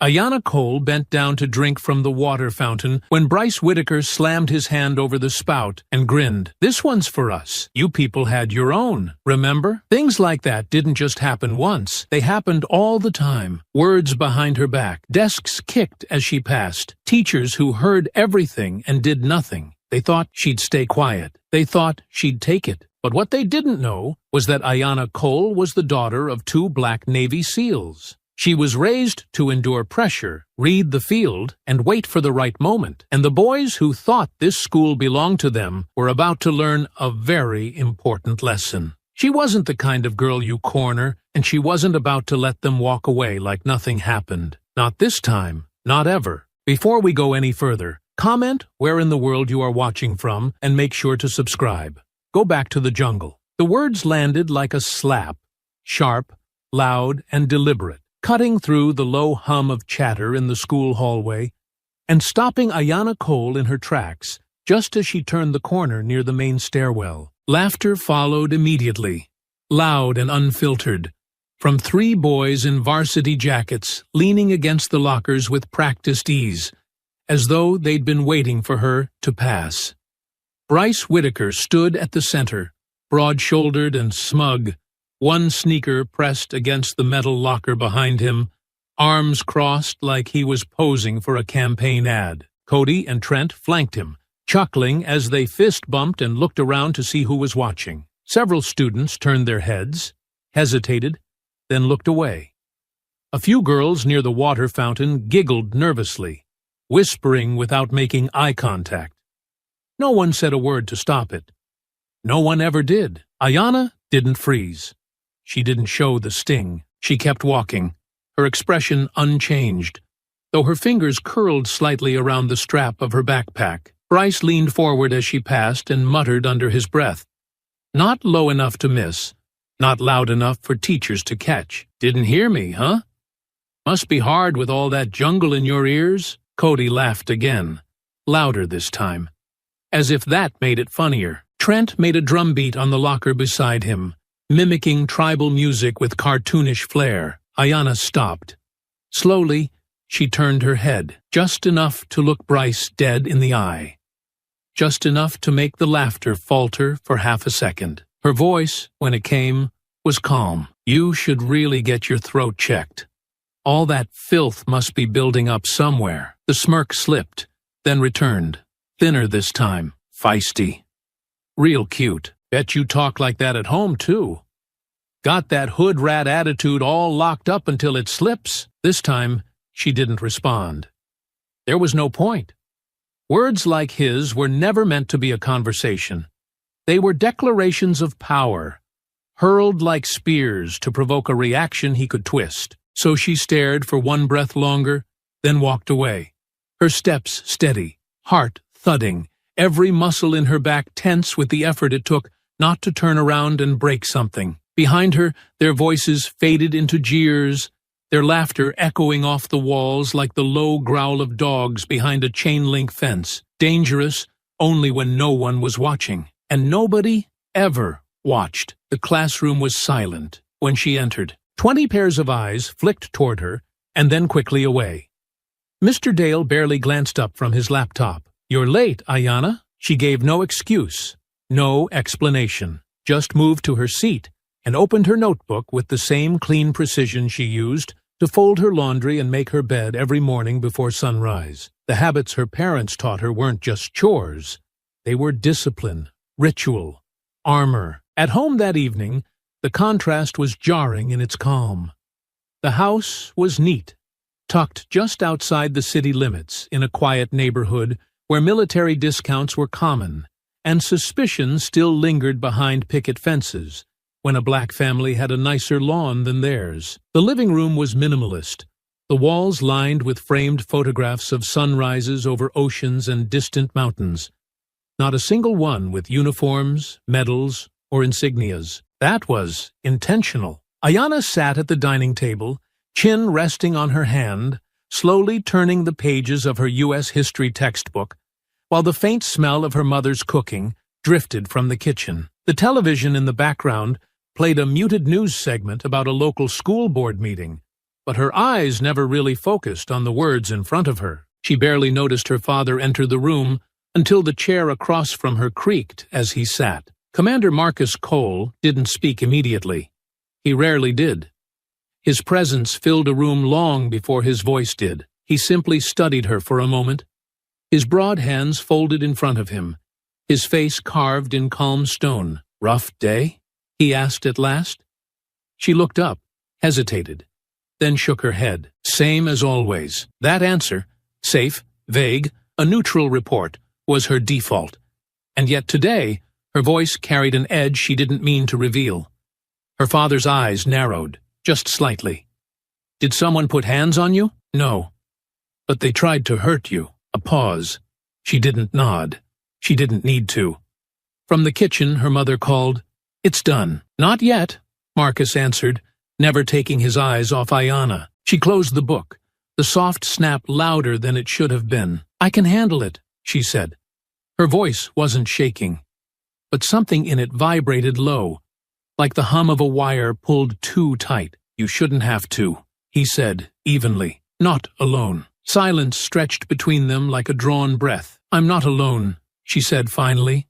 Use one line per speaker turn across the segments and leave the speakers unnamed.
Ayanna Cole bent down to drink from the water fountain when Bryce Whittaker slammed his hand over the spout and grinned. "This one's for us. You people had your own, remember?" Things like that didn't just happen once. They happened all the time. Words behind her back. Desks kicked as she passed. Teachers who heard everything and did nothing. They thought she'd stay quiet. They thought she'd take it. But what they didn't know was that Ayanna Cole was the daughter of 2 black Navy SEALs. She was raised to endure pressure, read the field, and wait for the right moment. And the boys who thought this school belonged to them were about to learn a very important lesson. She wasn't the kind of girl you corner, and she wasn't about to let them walk away like nothing happened. Not this time, not ever. Before we go any further, comment where in the world you are watching from and make sure to subscribe. Go back to the jungle. The words landed like a slap, sharp, loud, and deliberate, cutting through the low hum of chatter in the school hallway and stopping Ayanna Cole in her tracks just as she turned the corner near the main stairwell. Laughter followed immediately, loud and unfiltered, from 3 boys in varsity jackets leaning against the lockers with practiced ease, as though they'd been waiting for her to pass. Bryce Whittaker stood at the center, broad-shouldered and smug, one sneaker pressed against the metal locker behind him, arms crossed like he was posing for a campaign ad. Cody and Trent flanked him, chuckling as they fist-bumped and looked around to see who was watching. Several students turned their heads, hesitated, then looked away. A few girls near the water fountain giggled nervously, whispering without making eye contact. No one said a word to stop it. No one ever did. Ayanna didn't freeze. She didn't show the sting. She kept walking, her expression unchanged, though her fingers curled slightly around the strap of her backpack. Bryce leaned forward as she passed and muttered under his breath. Not low enough to miss, not loud enough for teachers to catch. "Didn't hear me, huh? Must be hard with all that jungle in your ears." Cody laughed again, louder this time, as if that made it funnier. Trent made a drum beat on the locker beside him, mimicking tribal music with cartoonish flair. Ayanna stopped. Slowly, she turned her head, just enough to look Bryce dead in the eye, just enough to make the laughter falter for half a second. Her voice, when it came, was calm. "You should really get your throat checked. All that filth must be building up somewhere." The smirk slipped, then returned, thinner this time, feisty. "Real cute. Bet you talk like that at home, too. Got that hood rat attitude all locked up until it slips." This time, she didn't respond. There was no point. Words like his were never meant to be a conversation. They were declarations of power, hurled like spears to provoke a reaction he could twist. So she stared for one breath longer, then walked away. Her steps steady, heart thudding, every muscle in her back tense with the effort it took not to turn around and break something. Behind her, their voices faded into jeers, their laughter echoing off the walls like the low growl of dogs behind a chain-link fence, dangerous only when no one was watching. And nobody ever watched. The classroom was silent when she entered. 20 pairs of eyes flicked toward her, and then quickly away. Mr. Dale barely glanced up from his laptop. "You're late, Ayanna." She gave no excuse, no explanation, just moved to her seat and opened her notebook with the same clean precision she used to fold her laundry and make her bed every morning before sunrise. The habits her parents taught her weren't just chores. They were discipline, ritual, armor. At home that evening, the contrast was jarring in its calm. The house was neat, tucked just outside the city limits in a quiet neighborhood where military discounts were common, and suspicion still lingered behind picket fences when a black family had a nicer lawn than theirs. The living room was minimalist, the walls lined with framed photographs of sunrises over oceans and distant mountains. Not a single one with uniforms, medals, or insignias. That was intentional. Ayanna sat at the dining table, chin resting on her hand, slowly turning the pages of her U.S. history textbook, while the faint smell of her mother's cooking drifted from the kitchen. The television in the background played a muted news segment about a local school board meeting, but her eyes never really focused on the words in front of her. She barely noticed her father enter the room until the chair across from her creaked as he sat. Commander Marcus Cole didn't speak immediately. He rarely did. His presence filled a room long before his voice did. He simply studied her for a moment, his broad hands folded in front of him, his face carved in calm stone. "Rough day?" he asked at last. She looked up, hesitated, then shook her head. Same as always. That answer, safe, vague, a neutral report, was her default. And yet today, her voice carried an edge she didn't mean to reveal. Her father's eyes narrowed, just slightly. "Did someone put hands on you?" "No. But they tried to hurt you." A pause. She didn't nod. She didn't need to. From the kitchen, her mother called, "It's done." "Not yet," Marcus answered, never taking his eyes off Ayanna. She closed the book, the soft snap louder than it should have been. "I can handle it," she said. Her voice wasn't shaking, but something in it vibrated low, like the hum of a wire pulled too tight. "You shouldn't have to," he said, evenly. "Not alone." Silence stretched between them like a drawn breath. "I'm not alone," she said finally.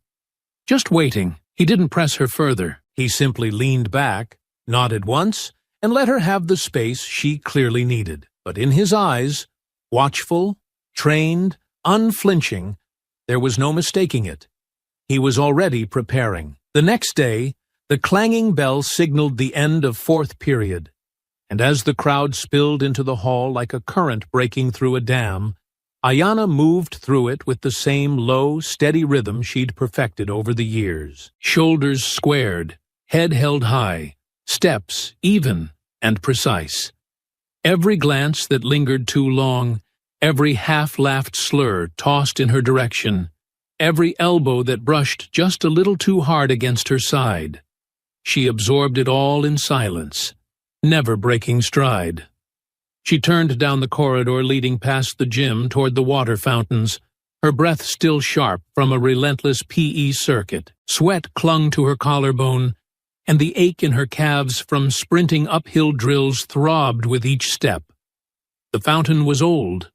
"Just waiting." He didn't press her further. He simply leaned back, nodded once, and let her have the space she clearly needed. But in his eyes, watchful, trained, unflinching, there was no mistaking it. He was already preparing. The next day, the clanging bell signaled the end of fourth period, and as the crowd spilled into the hall like a current breaking through a dam, Ayanna moved through it with the same low, steady rhythm she'd perfected over the years. Shoulders squared, head held high, steps even and precise. Every glance that lingered too long, every half-laughed slur tossed in her direction, every elbow that brushed just a little too hard against her side. She absorbed it all in silence, never breaking stride. She turned down the corridor leading past the gym toward the water fountains, her breath still sharp from a relentless PE circuit. Sweat clung to her collarbone, and the ache in her calves from sprinting uphill drills throbbed with each step. The fountain was old,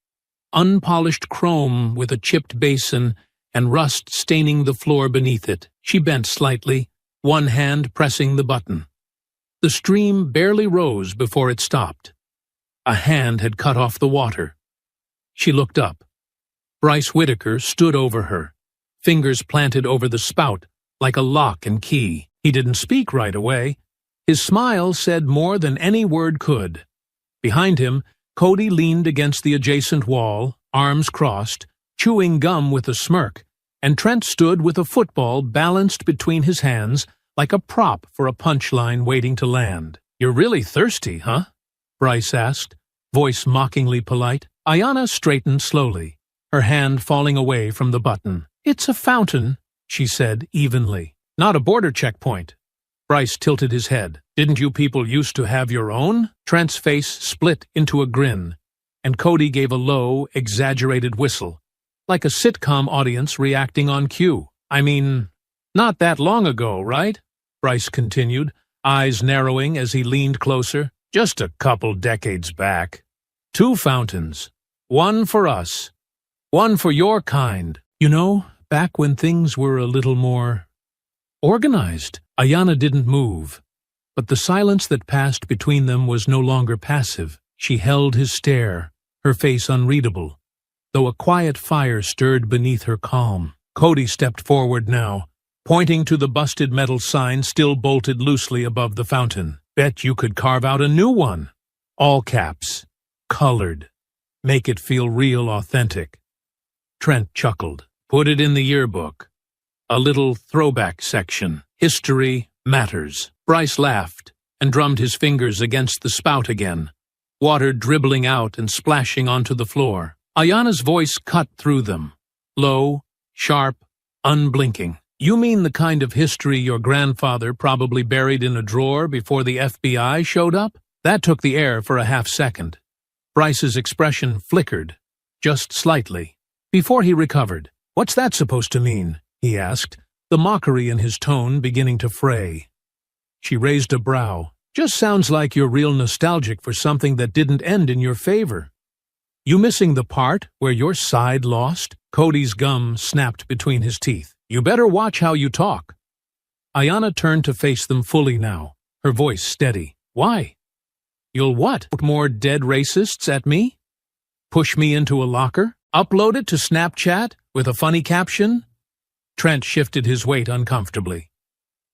unpolished chrome with a chipped basin and rust staining the floor beneath it. She bent slightly, one hand pressing the button. The stream barely rose before it stopped. A hand had cut off the water. She looked up. Bryce Whitaker stood over her, fingers planted over the spout like a lock and key. He didn't speak right away. His smile said more than any word could. Behind him, Cody leaned against the adjacent wall, arms crossed, chewing gum with a smirk, and Trent stood with a football balanced between his hands like a prop for a punchline waiting to land. "You're really thirsty, huh?" Bryce asked, voice mockingly polite. Ayanna straightened slowly, her hand falling away from the button. "It's a fountain," she said evenly. "Not a border checkpoint." Bryce tilted his head. "Didn't you people used to have your own?" Trent's face split into a grin, and Cody gave a low, exaggerated whistle, like a sitcom audience reacting on cue. "I mean, not that long ago, right?" Bryce continued, eyes narrowing as he leaned closer. "Just a couple decades back. 2 fountains. One for us. One for your kind. You know, back when things were a little more organized." Ayanna didn't move, but the silence that passed between them was no longer passive. She held his stare, her face unreadable, though a quiet fire stirred beneath her calm. Cody stepped forward now, pointing to the busted metal sign still bolted loosely above the fountain. "Bet you could carve out a new one. All caps. Colored. Make it feel real authentic." Trent chuckled. "Put it in the yearbook. A little throwback section. History matters." Bryce laughed and drummed his fingers against the spout again, water dribbling out and splashing onto the floor. Ayanna's voice cut through them, low, sharp, unblinking. "You mean the kind of history your grandfather probably buried in a drawer before the FBI showed up?" That took the air for a half-second. Bryce's expression flickered, just slightly, before he recovered. "What's that supposed to mean?" he asked, the mockery in his tone beginning to fray. She raised a brow, Just sounds like you're real nostalgic for something that didn't end in your favor. You missing the part where your side lost? Cody's gum snapped between his teeth. You better watch how you talk. Ayanna turned to face them fully now, her voice steady. Why? You'll what? Put more dead racists at me? Push me into a locker? Upload it to Snapchat with a funny caption? Trent shifted his weight uncomfortably.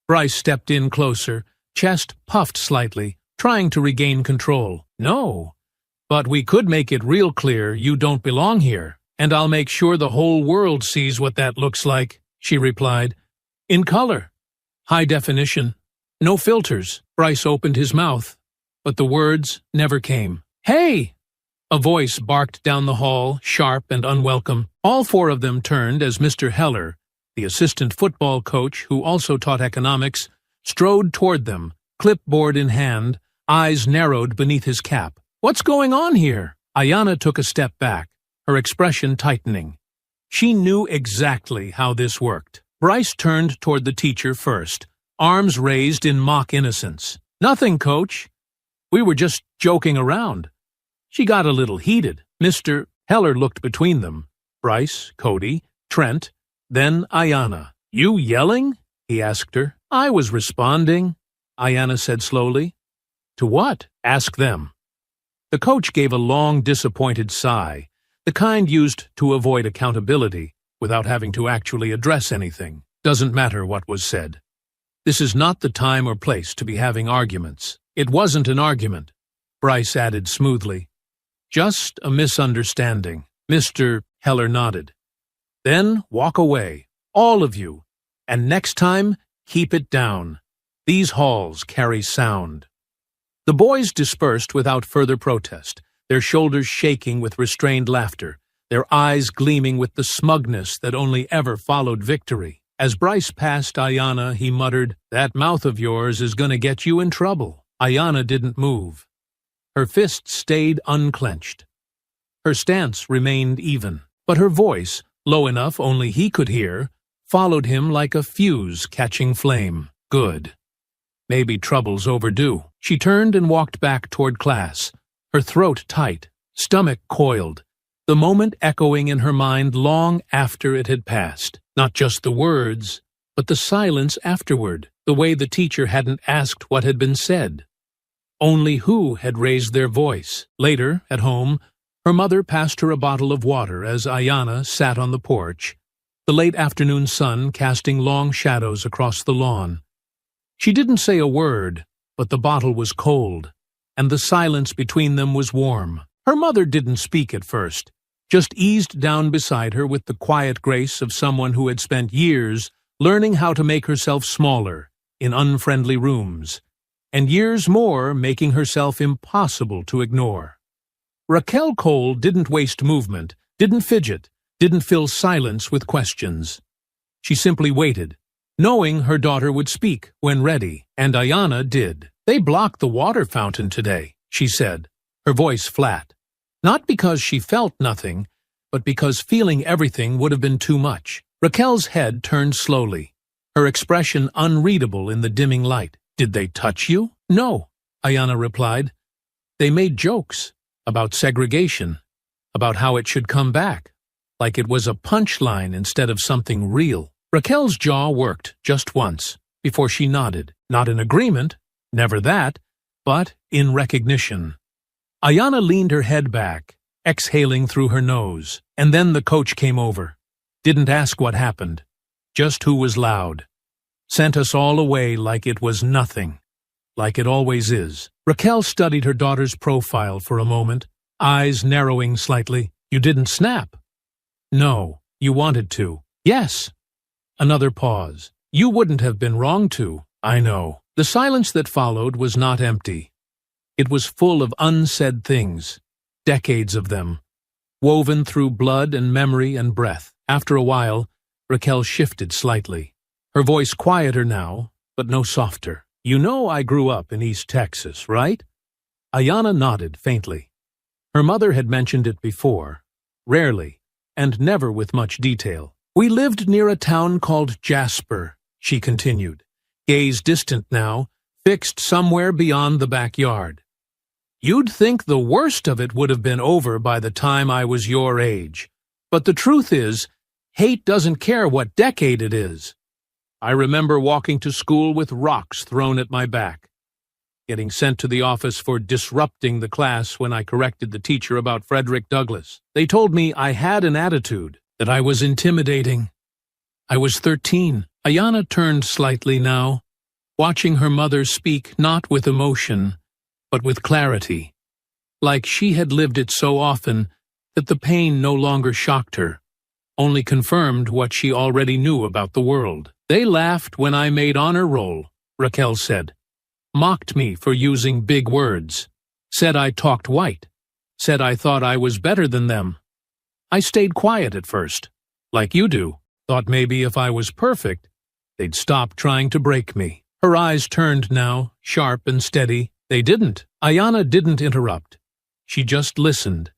Bryce stepped in closer, chest puffed slightly, trying to regain control. No, but we could make it real clear you don't belong here, and I'll make sure the whole world sees what that looks like, she replied. In color. High definition. No filters. Bryce opened his mouth, but the words never came. Hey! A voice barked down the hall, sharp and unwelcome. All four of them turned as Mr. Heller, the assistant football coach who also taught economics, strode toward them, clipboard in hand, eyes narrowed beneath his cap. What's going on here? Ayanna took a step back, her expression tightening. She knew exactly how this worked. Bryce turned toward the teacher first, arms raised in mock innocence. Nothing, coach. We were just joking around. She got a little heated. Mr. Heller looked between them. Bryce, Cody, Trent, then Ayanna. You yelling? He asked her. I was responding, Ayanna said slowly. To what? Ask them. The coach gave a long, disappointed sigh, the kind used to avoid accountability without having to actually address anything. Doesn't matter what was said. This is not the time or place to be having arguments. It wasn't an argument, Bryce added smoothly. Just a misunderstanding. Mr. Heller nodded. Then walk away, all of you, and next time, keep it down. These halls carry sound. The boys dispersed without further protest, their shoulders shaking with restrained laughter, their eyes gleaming with the smugness that only ever followed victory. As Bryce passed Ayanna, he muttered, That mouth of yours is going to get you in trouble. Ayanna didn't move. Her fists stayed unclenched. Her stance remained even, but her voice, low enough only he could hear, followed him like a fuse catching flame. Good. Maybe trouble's overdue. She turned and walked back toward class, her throat tight, stomach coiled, the moment echoing in her mind long after it had passed. Not just the words, but the silence afterward, the way the teacher hadn't asked what had been said. Only who had raised their voice. Later, at home, her mother passed her a bottle of water as Ayanna sat on the porch, the late afternoon sun casting long shadows across the lawn. She didn't say a word, but the bottle was cold, and the silence between them was warm. Her mother didn't speak at first, just eased down beside her with the quiet grace of someone who had spent years learning how to make herself smaller in unfriendly rooms, and years more making herself impossible to ignore. Raquel Cole didn't waste movement, didn't fidget, didn't fill silence with questions. She simply waited, knowing her daughter would speak when ready, and Ayanna did. They blocked the water fountain today, she said, her voice flat. Not because she felt nothing, but because feeling everything would have been too much. Raquel's head turned slowly, her expression unreadable in the dimming light. Did they touch you? No, Ayanna replied. They made jokes about segregation, about how it should come back, like it was a punchline instead of something real. Raquel's jaw worked just once, before she nodded, not in agreement, never that, but in recognition. Ayanna leaned her head back, exhaling through her nose, and then the coach came over. Didn't ask what happened, just who was loud. Sent us all away like it was nothing, like it always is. Raquel studied her daughter's profile for a moment, eyes narrowing slightly. You didn't snap. No, you wanted to. Yes. Another pause. You wouldn't have been wrong to, I know. The silence that followed was not empty. It was full of unsaid things, decades of them, woven through blood and memory and breath. After a while, Raquel shifted slightly. Her voice quieter now, but no softer. You know I grew up in East Texas, right? Ayanna nodded faintly. Her mother had mentioned it before, rarely, and never with much detail. We lived near a town called Jasper, she continued, gaze distant now, fixed somewhere beyond the backyard. You'd think the worst of it would have been over by the time I was your age. But the truth is, hate doesn't care what decade it is. I remember walking to school with rocks thrown at my back, getting sent to the office for disrupting the class when I corrected the teacher about Frederick Douglass. They told me I had an attitude, that I was intimidating. I was 13. Ayanna turned slightly now, watching her mother speak not with emotion, but with clarity, like she had lived it so often that the pain no longer shocked her, only confirmed what she already knew about the world. They laughed when I made honor roll, Raquel said, mocked me for using big words, said I talked white, said I thought I was better than them. I stayed quiet at first, like you do, thought maybe if I was perfect, they'd stop trying to break me. Her eyes turned now, sharp and steady. They didn't. Ayanna didn't interrupt. She just listened.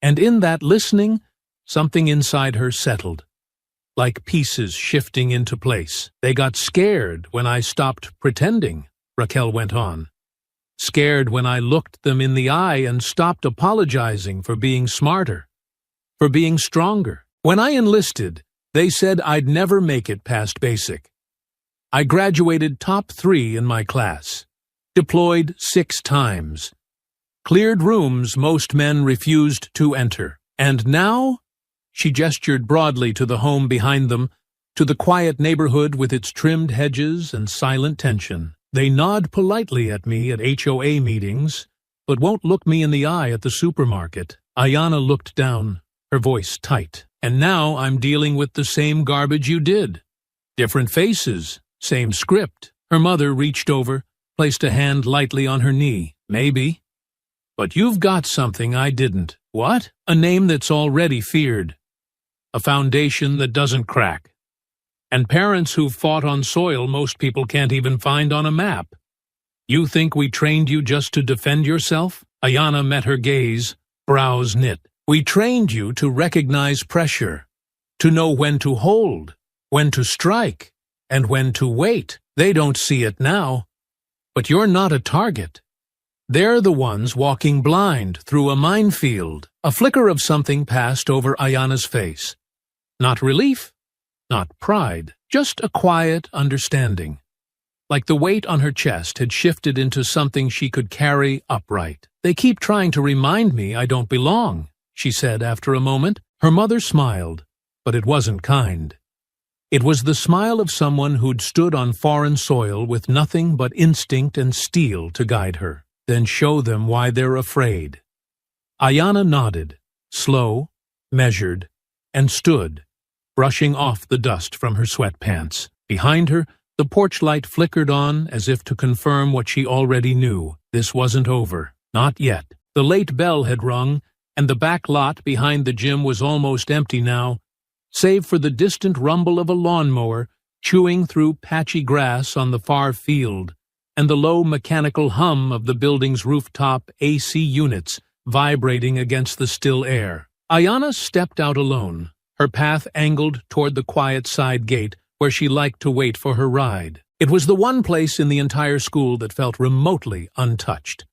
And in that listening, something inside her settled, like pieces shifting into place. They got scared when I stopped pretending, Raquel went on. Scared when I looked them in the eye and stopped apologizing for being smarter, for being stronger. When I enlisted, they said I'd never make it past basic. I graduated top 3 in my class. Deployed 6 times, cleared rooms most men refused to enter. And now, she gestured broadly to the home behind them, to the quiet neighborhood with its trimmed hedges and silent tension. They nod politely at me at HOA meetings, but won't look me in the eye at the supermarket. Ayanna looked down, her voice tight. And now I'm dealing with the same garbage you did. Different faces, same script. Her mother reached over, placed a hand lightly on her knee. Maybe. But you've got something I didn't. What? A name that's already feared. A foundation that doesn't crack. And parents who've fought on soil most people can't even find on a map. You think we trained you just to defend yourself? Ayanna met her gaze, brows knit. We trained you to recognize pressure, to know when to hold, when to strike, and when to wait. They don't see it now. But you're not a target. They're the ones walking blind through a minefield. A flicker of something passed over Ayanna's face. Not relief, not pride, just a quiet understanding. Like the weight on her chest had shifted into something she could carry upright. They keep trying to remind me I don't belong, she said after a moment. Her mother smiled, but it wasn't kind. It was the smile of someone who'd stood on foreign soil with nothing but instinct and steel to guide her, then show them why they're afraid. Ayanna nodded, slow, measured, and stood, brushing off the dust from her sweatpants. Behind her, the porch light flickered on as if to confirm what she already knew. This wasn't over. Not yet. The late bell had rung, and the back lot behind the gym was almost empty now, save for the distant rumble of a lawnmower chewing through patchy grass on the far field, and the low mechanical hum of the building's rooftop AC units vibrating against the still air. Ayanna stepped out alone, her path angled toward the quiet side gate where she liked to wait for her ride. It was the one place in the entire school that felt remotely untouched,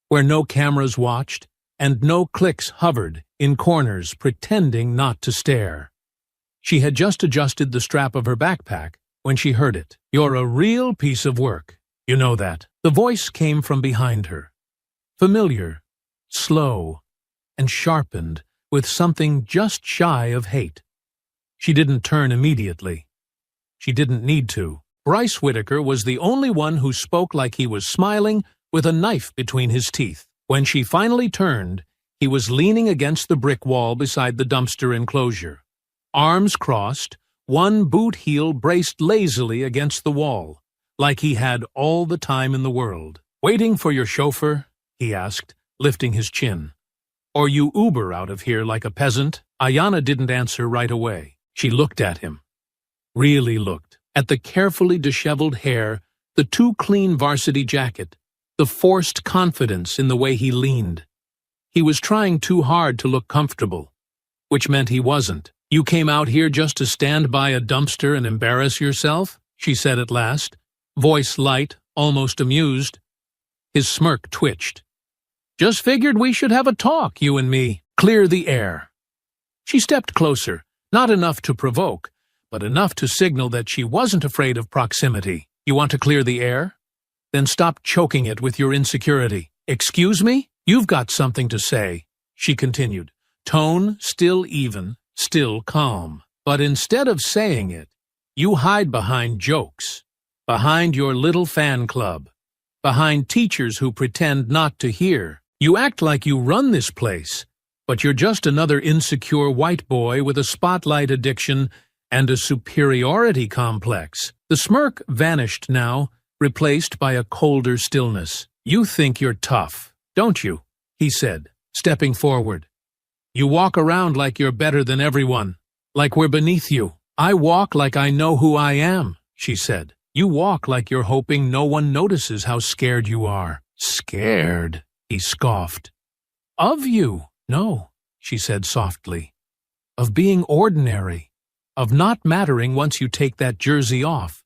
where no cameras watched and no cliques hovered in corners pretending not to stare. She had just adjusted the strap of her backpack when she heard it. You're a real piece of work. You know that. The voice came from behind her. Familiar, slow, and sharpened with something just shy of hate. She didn't turn immediately. She didn't need to. Bryce Whitaker was the only one who spoke like he was smiling with a knife between his teeth. When she finally turned, he was leaning against the brick wall beside the dumpster enclosure. Arms crossed, one boot heel braced lazily against the wall, like he had all the time in the world. Waiting for your chauffeur? He asked, lifting his chin. Or you Uber out of here like a peasant? Ayanna didn't answer right away. She looked at him. Really looked. At the carefully disheveled hair, the too clean varsity jacket, the forced confidence in the way he leaned. He was trying too hard to look comfortable, which meant he wasn't. You came out here just to stand by a dumpster and embarrass yourself? She said at last, voice light, almost amused. His smirk twitched. "Just figured we should have a talk, you and me. Clear the air." She stepped closer, not enough to provoke, but enough to signal that she wasn't afraid of proximity. "You want to clear the air? Then stop choking it with your insecurity." "Excuse me? You've got something to say," she continued, tone still even, still calm. "But instead of saying it, you hide behind jokes, behind your little fan club, behind teachers who pretend not to hear. You act like you run this place, but you're just another insecure white boy with a spotlight addiction and a superiority complex." The smirk vanished now, replaced by a colder stillness. "You think you're tough, don't you?" he said, stepping forward. "You walk around like you're better than everyone, like we're beneath you." "I walk like I know who I am," she said. "You walk like you're hoping no one notices how scared you are." "Scared?" he scoffed. "Of you?" "No," she said softly. "Of being ordinary, of not mattering once you take that jersey off,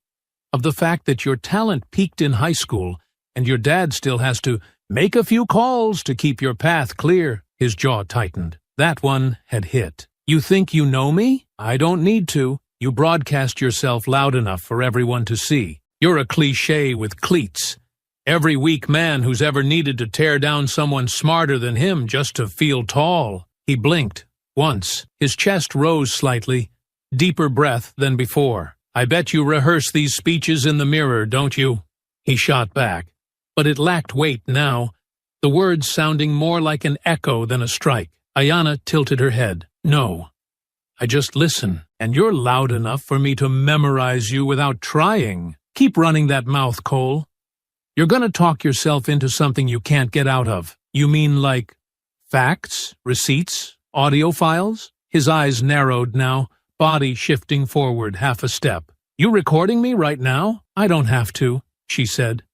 of the fact that your talent peaked in high school and your dad still has to make a few calls to keep your path clear." His jaw tightened. That one had hit. "You think you know me? I don't need to. You broadcast yourself loud enough for everyone to see. You're a cliché with cleats. Every weak man who's ever needed to tear down someone smarter than him just to feel tall." He blinked. Once, his chest rose slightly, deeper breath than before. "I bet you rehearse these speeches in the mirror, don't you?" He shot back, but it lacked weight now, the words sounding more like an echo than a strike. Ayanna tilted her head. "No. I just listen, and you're loud enough for me to memorize you without trying. Keep running that mouth, Cole. You're gonna talk yourself into something you can't get out of." "You mean like facts, receipts, audio files?" His eyes narrowed now, body shifting forward half a step. "You recording me right now?" "I don't have to," she said.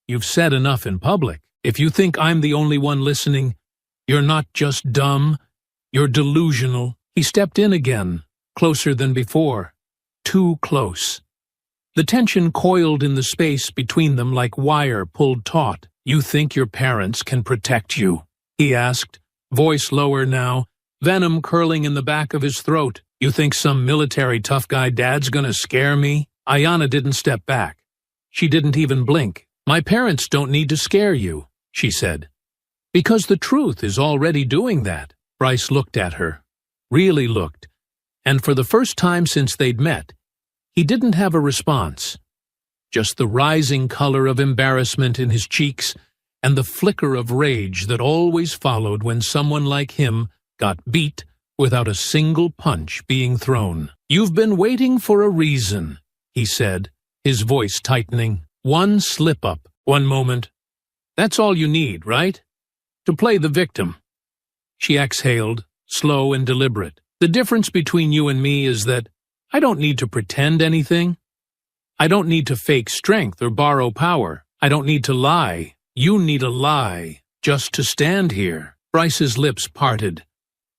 "You've said enough in public. If you think I'm the only one listening, you're not just dumb, you're delusional." He stepped in again, closer than before. Too close. The tension coiled in the space between them like wire pulled taut. "You think your parents can protect you?" he asked, voice lower now, venom curling in the back of his throat. "You think some military tough guy dad's gonna scare me?" Ayanna didn't step back. She didn't even blink. "My parents don't need to scare you," she said. "Because the truth is already doing that." Bryce looked at her. Really looked. And for the first time since they'd met, he didn't have a response. Just the rising color of embarrassment in his cheeks and the flicker of rage that always followed when someone like him got beat without a single punch being thrown. "You've been waiting for a reason," he said, his voice tightening. "One slip-up, one moment. That's all you need, right? To play the victim." She exhaled, slow and deliberate. "The difference between you and me is that I don't need to pretend anything. I don't need to fake strength or borrow power. I don't need to lie. You need a lie, just to stand here." Bryce's lips parted,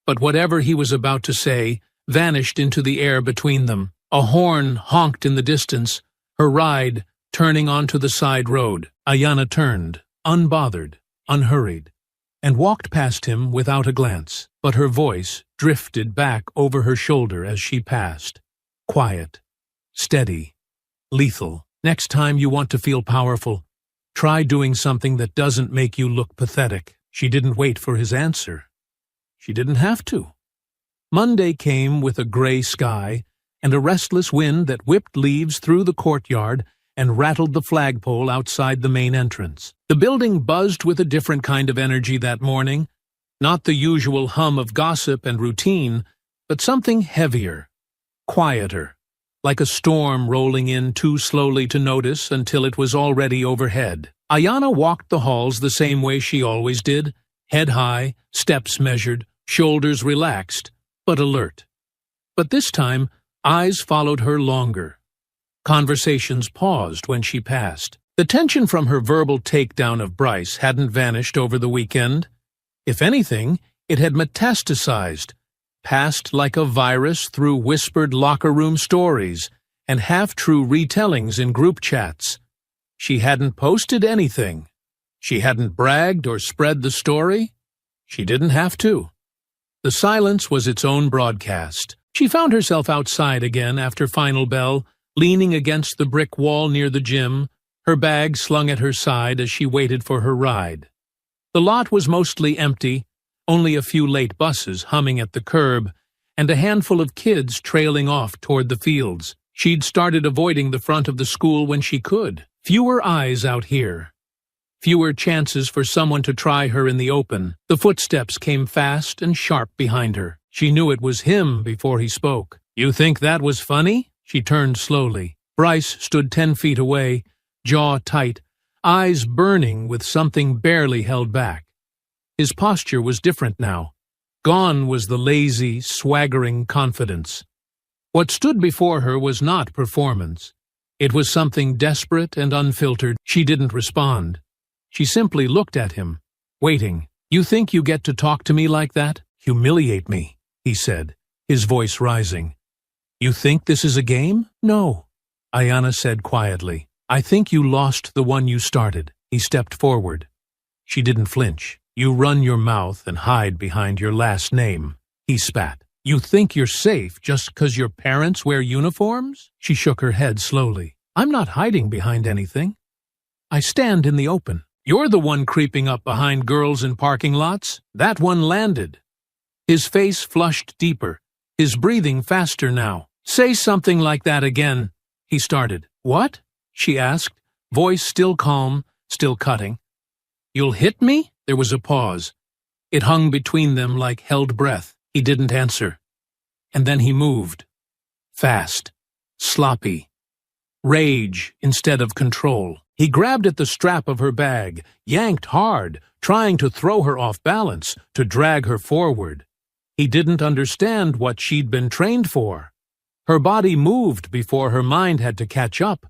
but whatever he was about to say vanished into the air between them. A horn honked in the distance, her ride turning onto the side road. Ayanna turned, unbothered, unhurried, and walked past him without a glance, but her voice drifted back over her shoulder as she passed. Quiet, steady, lethal. "Next time you want to feel powerful, try doing something that doesn't make you look pathetic." She didn't wait for his answer. She didn't have to. Monday came with a gray sky and a restless wind that whipped leaves through the courtyard and rattled the flagpole outside the main entrance. The building buzzed with a different kind of energy that morning, not the usual hum of gossip and routine, but something heavier, quieter, like a storm rolling in too slowly to notice until it was already overhead. Ayanna walked the halls the same way she always did, head high, steps measured, shoulders relaxed, but alert. But this time, eyes followed her longer. Conversations paused when she passed. The tension from her verbal takedown of Bryce hadn't vanished over the weekend. If anything, it had metastasized, passed like a virus through whispered locker room stories and half-true retellings in group chats. She hadn't posted anything. She hadn't bragged or spread the story. She didn't have to. The silence was its own broadcast. She found herself outside again after final bell, leaning against the brick wall near the gym, her bag slung at her side as she waited for her ride. The lot was mostly empty, only a few late buses humming at the curb, and a handful of kids trailing off toward the fields. She'd started avoiding the front of the school when she could. Fewer eyes out here. Fewer chances for someone to try her in the open. The footsteps came fast and sharp behind her. She knew it was him before he spoke. "You think that was funny?" She turned slowly. Bryce stood 10 feet away, jaw tight, eyes burning with something barely held back. His posture was different now. Gone was the lazy, swaggering confidence. What stood before her was not performance. It was something desperate and unfiltered. She didn't respond. She simply looked at him, waiting. "You think you get to talk to me like that? Humiliate me," he said, his voice rising. "You think this is a game?" "No," Ayanna said quietly. "I think you lost the one you started." He stepped forward. She didn't flinch. "You run your mouth and hide behind your last name," he spat. "You think you're safe just 'cause your parents wear uniforms?" She shook her head slowly. "I'm not hiding behind anything. I stand in the open. You're the one creeping up behind girls in parking lots. That one landed." His face flushed deeper, his breathing faster now. "Say something like that again," he started. "What?" she asked, voice still calm, still cutting. "You'll hit me?" There was a pause. It hung between them like held breath. He didn't answer. And then he moved. Fast. Sloppy. Rage instead of control. He grabbed at the strap of her bag, yanked hard, trying to throw her off balance, to drag her forward. He didn't understand what she'd been trained for. Her body moved before her mind had to catch up.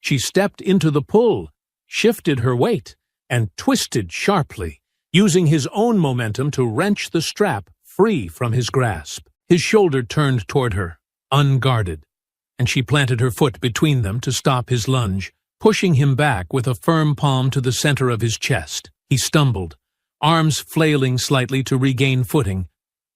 She stepped into the pull, shifted her weight, and twisted sharply, using his own momentum to wrench the strap free from his grasp. His shoulder turned toward her, unguarded, and she planted her foot between them to stop his lunge, pushing him back with a firm palm to the center of his chest. He stumbled, arms flailing slightly to regain footing,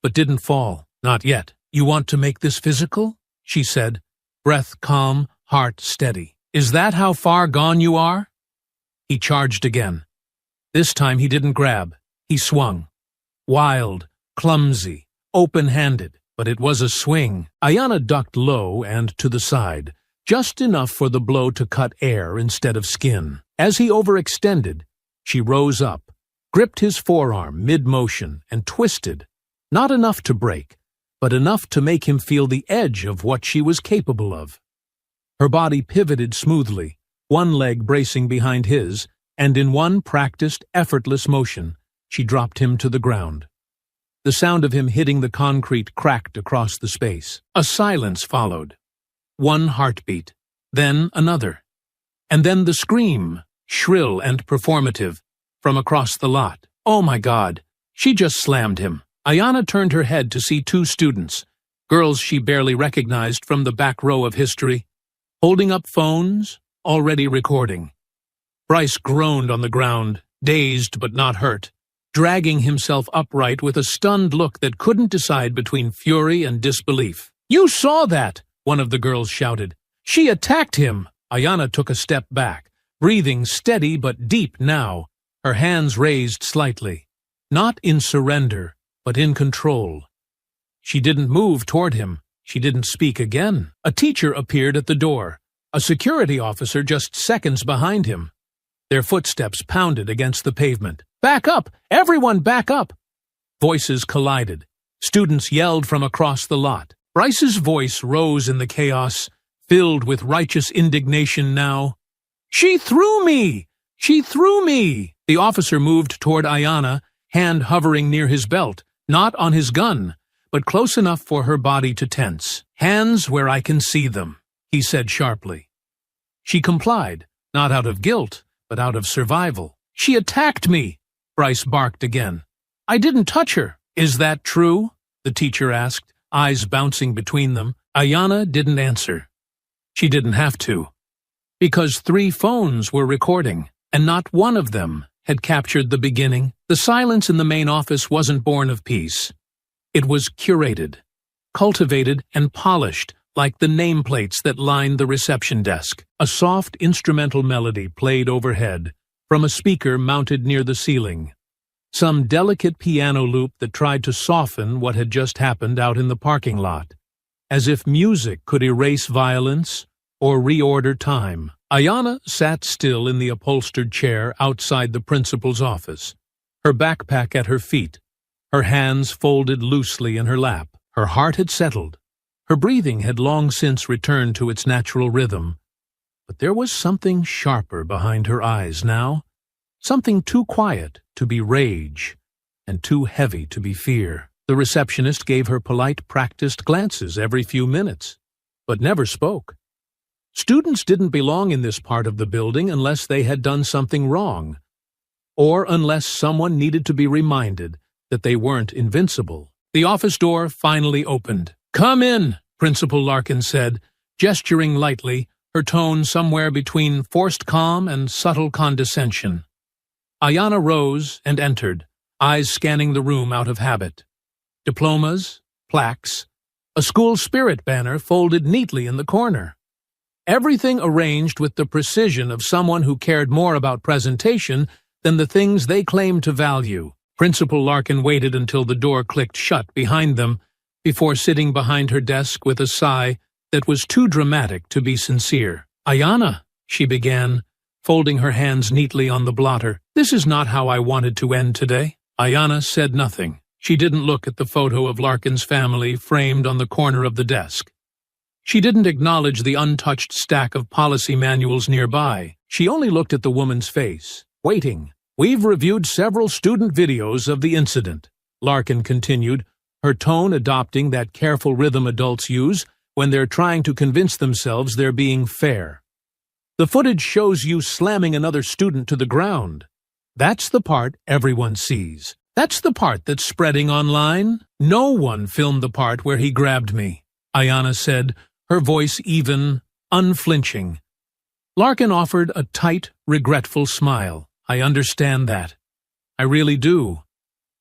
but didn't fall. "Not yet. You want to make this physical?" she said, breath calm, heart steady. "Is that how far gone you are?" He charged again. This time he didn't grab. He swung. Wild, clumsy, open-handed, but it was a swing. Ayanna ducked low and to the side, just enough for the blow to cut air instead of skin. As he overextended, she rose up, gripped his forearm mid-motion, and twisted, not enough to break, but enough to make him feel the edge of what she was capable of. Her body pivoted smoothly, one leg bracing behind his, and in one practiced, effortless motion, she dropped him to the ground. The sound of him hitting the concrete cracked across the space. A silence followed. One heartbeat, then another. And then the scream, shrill and performative, from across the lot. "Oh my God!" She just slammed him. Ayanna turned her head to see 2 students, girls she barely recognized from the back row of history, holding up phones, already recording. Bryce groaned on the ground, dazed but not hurt, dragging himself upright with a stunned look that couldn't decide between fury and disbelief. "You saw that!" one of the girls shouted. "She attacked him!" Ayanna took a step back, breathing steady but deep now, her hands raised slightly. Not in surrender, but in control. She didn't move toward him. She didn't speak again. A teacher appeared at the door, a security officer just seconds behind him. Their footsteps pounded against the pavement. "Back up! Everyone back up!" Voices collided. Students yelled from across the lot. Bryce's voice rose in the chaos, filled with righteous indignation now. "She threw me! She threw me!" The officer moved toward Ayanna, hand hovering near his belt, not on his gun, but close enough for her body to tense. "Hands where I can see them," he said sharply. She complied, not out of guilt, but out of survival. "She attacked me!" Bryce barked again. "I didn't touch her." "Is that true?" the teacher asked, eyes bouncing between them. Ayanna didn't answer. She didn't have to. because 3 phones were recording, and not one of them had captured the beginning. The silence in the main office wasn't born of peace. It was curated, cultivated, and polished like the nameplates that lined the reception desk. A soft instrumental melody played overhead from a speaker mounted near the ceiling. Some delicate piano loop that tried to soften what had just happened out in the parking lot, as if music could erase violence or reorder time. Ayanna sat still in the upholstered chair outside the principal's office, her backpack at her feet, her hands folded loosely in her lap. Her heart had settled. Her breathing had long since returned to its natural rhythm. But there was something sharper behind her eyes now, something too quiet to be rage and too heavy to be fear. The receptionist gave her polite, practiced glances every few minutes, but never spoke. Students didn't belong in this part of the building unless they had done something wrong, or unless someone needed to be reminded that they weren't invincible. The office door finally opened. "Come in," Principal Larkin said, gesturing lightly, her tone somewhere between forced calm and subtle condescension. Ayanna rose and entered, eyes scanning the room out of habit. Diplomas, plaques, a school spirit banner folded neatly in the corner. Everything arranged with the precision of someone who cared more about presentation than the things they claimed to value. Principal Larkin waited until the door clicked shut behind them before sitting behind her desk with a sigh that was too dramatic to be sincere. "Ayanna," she began, folding her hands neatly on the blotter, "this is not how I wanted to end today." Ayanna said nothing. She didn't look at the photo of Larkin's family framed on the corner of the desk. She didn't acknowledge the untouched stack of policy manuals nearby. She only looked at the woman's face, waiting. "We've reviewed several student videos of the incident," Larkin continued, her tone adopting that careful rhythm adults use when they're trying to convince themselves they're being fair. "The footage shows you slamming another student to the ground. That's the part everyone sees. That's the part that's spreading online. No one filmed the part where he grabbed me," Ayanna said, her voice even, unflinching. Larkin offered a tight, regretful smile. "I understand that. I really do.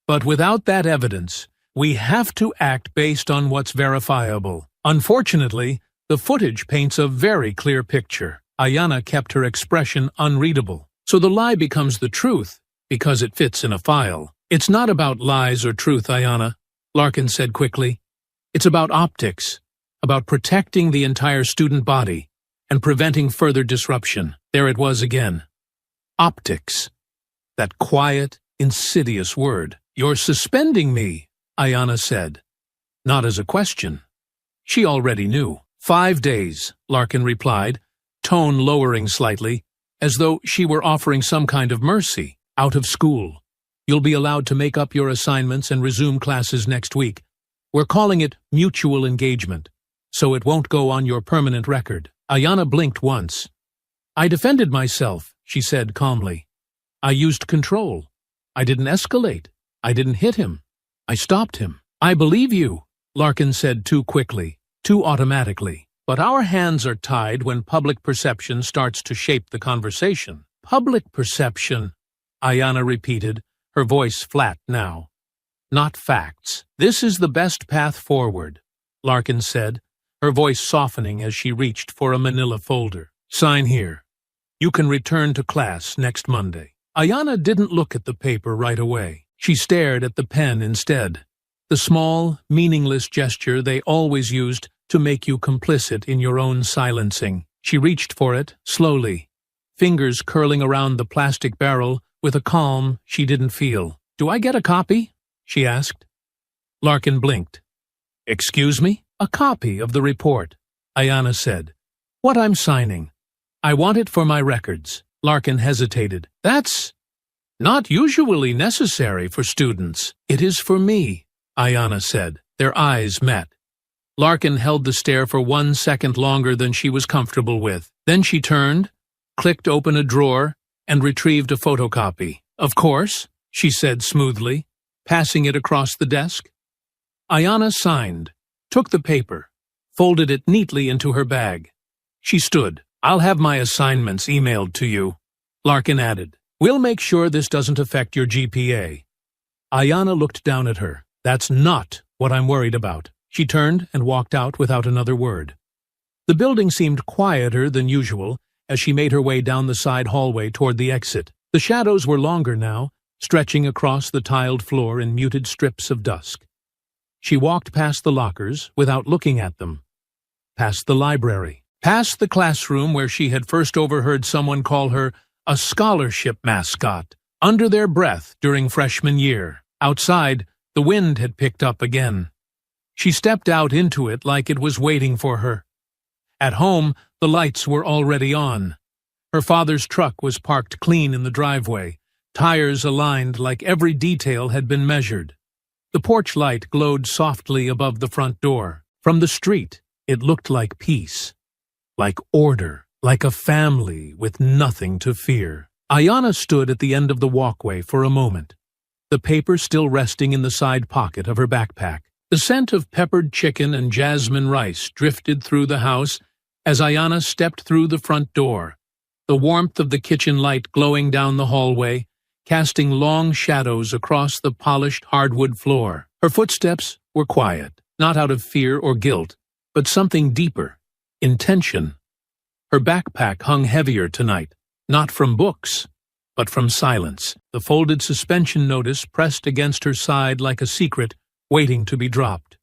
But without that evidence, we have to act based on what's verifiable. Unfortunately, the footage paints a very clear picture." Ayanna kept her expression unreadable. "So the lie becomes the truth because it fits in a file." "It's not about lies or truth, Ayanna," Larkin said quickly. "It's about optics, about protecting the entire student body and preventing further disruption." There it was again. Optics. That quiet, insidious word. "You're suspending me," Ayanna said. Not as a question. She already knew. 5 days, Larkin replied, tone lowering slightly, as though she were offering some kind of mercy. "Out of school. You'll be allowed to make up your assignments and resume classes next week. We're calling it mutual engagement, so it won't go on your permanent record." Ayanna blinked once. "I defended myself," she said calmly. "I used control. I didn't escalate. I didn't hit him. I stopped him." "I believe you," Larkin said too quickly, too automatically. "But our hands are tied when public perception starts to shape the conversation." "Public perception," Ayanna repeated, her voice flat now. "Not facts. This is the best path forward," Larkin said, her voice softening as she reached for a manila folder. "Sign here. You can return to class next Monday." Ayanna didn't look at the paper right away. She stared at the pen instead, the small, meaningless gesture they always used to make you complicit in your own silencing. She reached for it, slowly, fingers curling around the plastic barrel with a calm she didn't feel. "Do I get a copy?" she asked. Larkin blinked. "Excuse me?" "A copy of the report," Ayanna said. "What I'm signing. I want it for my records." Larkin hesitated. "That's not usually necessary for students." "It is for me," Ayanna said. Their eyes met. Larkin held the stare for 1 second longer than she was comfortable with. Then she turned, clicked open a drawer, and retrieved a photocopy. "Of course," she said smoothly, passing it across the desk. Ayanna signed, took the paper, folded it neatly into her bag. She stood, I'll have my assignments emailed to you, Larkin added. We'll make sure this doesn't affect your GPA. Ayanna looked down at her. That's not what I'm worried about. She turned and walked out without another word. The building seemed quieter than usual as she made her way down the side hallway toward the exit. The shadows were longer now, stretching across the tiled floor in muted strips of dusk. She walked past the lockers without looking at them, past the library, past the classroom where she had first overheard someone call her a scholarship mascot under their breath during freshman year. Outside, the wind had picked up again. She stepped out into it like it was waiting for her. At home, the lights were already on. Her father's truck was parked clean in the driveway, tires aligned like every detail had been measured. The porch light glowed softly above the front door. From the street, it looked like peace, like order, like a family with nothing to fear. Ayanna stood at the end of the walkway for a moment, the paper still resting in the side pocket of her backpack. The scent of peppered chicken and jasmine rice drifted through the house as Ayanna stepped through the front door, the warmth of the kitchen light glowing down the hallway, casting long shadows across the polished hardwood floor. Her footsteps were quiet, not out of fear or guilt, but something deeper, intention. Her backpack hung heavier tonight, not from books, but from silence. The folded suspension notice pressed against her side like a secret waiting to be dropped.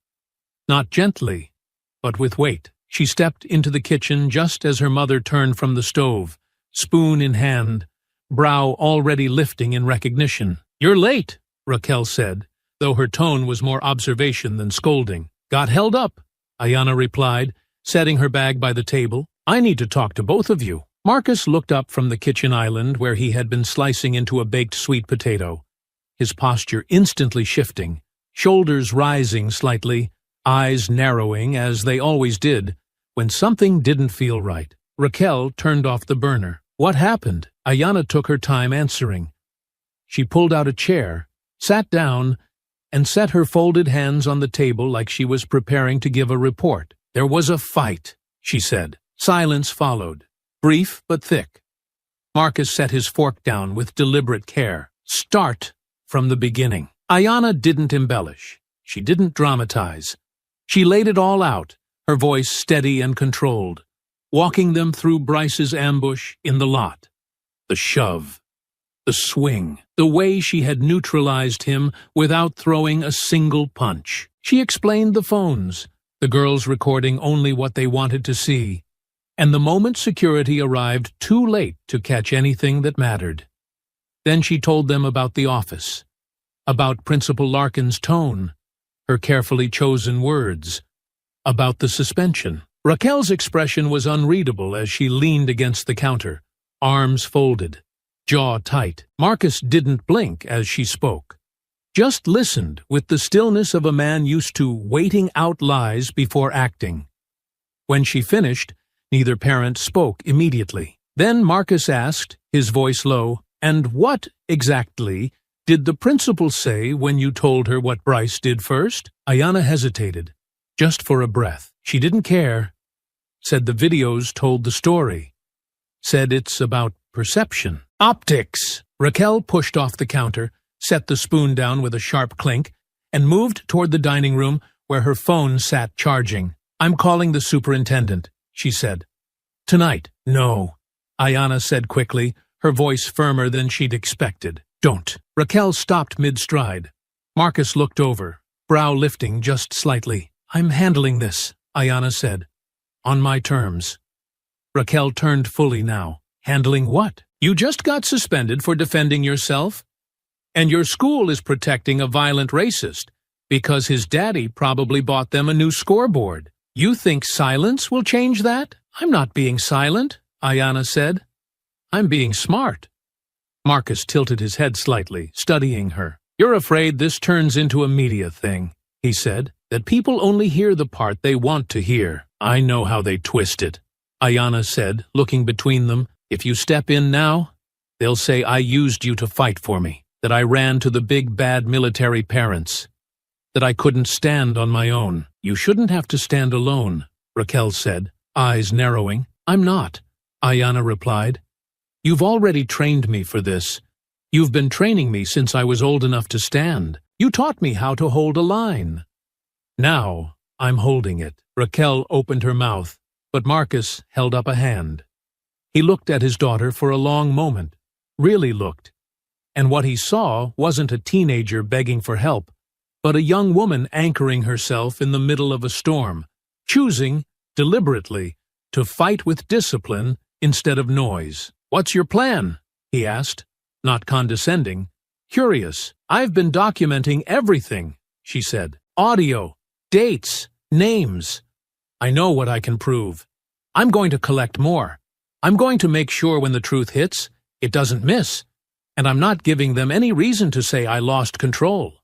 Not gently, but with weight. She stepped into the kitchen just as her mother turned from the stove, spoon in hand, brow already lifting in recognition. "You're late," Raquel said, though her tone was more observation than scolding. "Got held up," Ayanna replied, setting her bag by the table. "I need to talk to both of you." Marcus looked up from the kitchen island where he had been slicing into a baked sweet potato, his posture instantly shifting, shoulders rising slightly, eyes narrowing as they always did when something didn't feel right. Raquel turned off the burner. "What happened?" Ayanna took her time answering. She pulled out a chair, sat down, and set her folded hands on the table like she was preparing to give a report. "There was a fight," she said. Silence followed, brief but thick. Marcus set his fork down with deliberate care. "Start from the beginning." Ayanna didn't embellish. She didn't dramatize. She laid it all out, her voice steady and controlled, walking them through Bryce's ambush in the lot. The shove, the swing, the way she had neutralized him without throwing a single punch. She explained the phones, the girls recording only what they wanted to see, and the moment security arrived too late to catch anything that mattered. Then she told them about the office, about Principal Larkin's tone, her carefully chosen words, about the suspension. Raquel's expression was unreadable as she leaned against the counter, arms folded, jaw tight. Marcus didn't blink as she spoke, just listened with the stillness of a man used to waiting out lies before acting. When she finished, neither parent spoke immediately. Then Marcus asked, his voice low, "And what, exactly, did the principal say when you told her what Bryce did first?" Ayanna hesitated, just for a breath. She didn't care. Said the videos told the story. Said it's about perception. "Optics!" Raquel pushed off the counter, set the spoon down with a sharp clink, and moved toward the dining room where her phone sat charging. "I'm calling the superintendent," she said. "Tonight." "No," Ayanna said quickly, her voice firmer than she'd expected. "Don't." Raquel stopped mid-stride. Marcus looked over, brow lifting just slightly. "I'm handling this," Ayanna said. "On my terms." Raquel turned fully now. "Handling what?" "You just got suspended for defending yourself, and your school is protecting a violent racist because his daddy probably bought them a new scoreboard. You think silence will change that?" "I'm not being silent," Ayanna said. "I'm being smart." Marcus tilted his head slightly, studying her. "You're afraid this turns into a media thing," he said, "that people only hear the part they want to hear." "I know how they twist it," Ayanna said, looking between them. "If you step in now, they'll say I used you to fight for me, that I ran to the big bad military parents, that I couldn't stand on my own." "You shouldn't have to stand alone," Raquel said, eyes narrowing. "I'm not. Ayanna replied. "You've already trained me for this. You've been training me since I was old enough to stand. You taught me how to hold a line. Now I'm holding it." Raquel opened her mouth, but Marcus held up a hand. He looked at his daughter for a long moment, really looked, and what he saw wasn't a teenager begging for help, but a young woman anchoring herself in the middle of a storm, choosing, deliberately, to fight with discipline instead of noise. "What's your plan?" he asked, not condescending, curious. "I've been documenting everything," she said. "Audio, dates, names. I know what I can prove. I'm going to collect more. I'm going to make sure when the truth hits, it doesn't miss, and I'm not giving them any reason to say I lost control."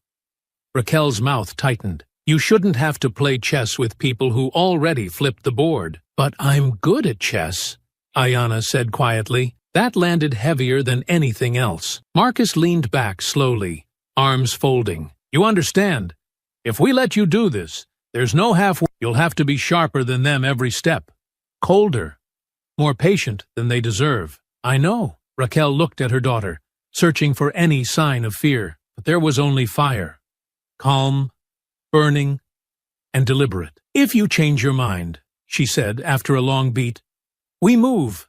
Raquel's mouth tightened. "You shouldn't have to play chess with people who already flipped the board." "But I'm good at chess," Ayanna said quietly. That landed heavier than anything else. Marcus leaned back slowly, arms folding. "You understand? If we let you do this, there's no halfway. You'll have to be sharper than them every step. Colder. More patient than they deserve." "I know." Raquel looked at her daughter, searching for any sign of fear, but there was only fire. Calm, burning, and deliberate. "If you change your mind," she said after a long beat, "we move.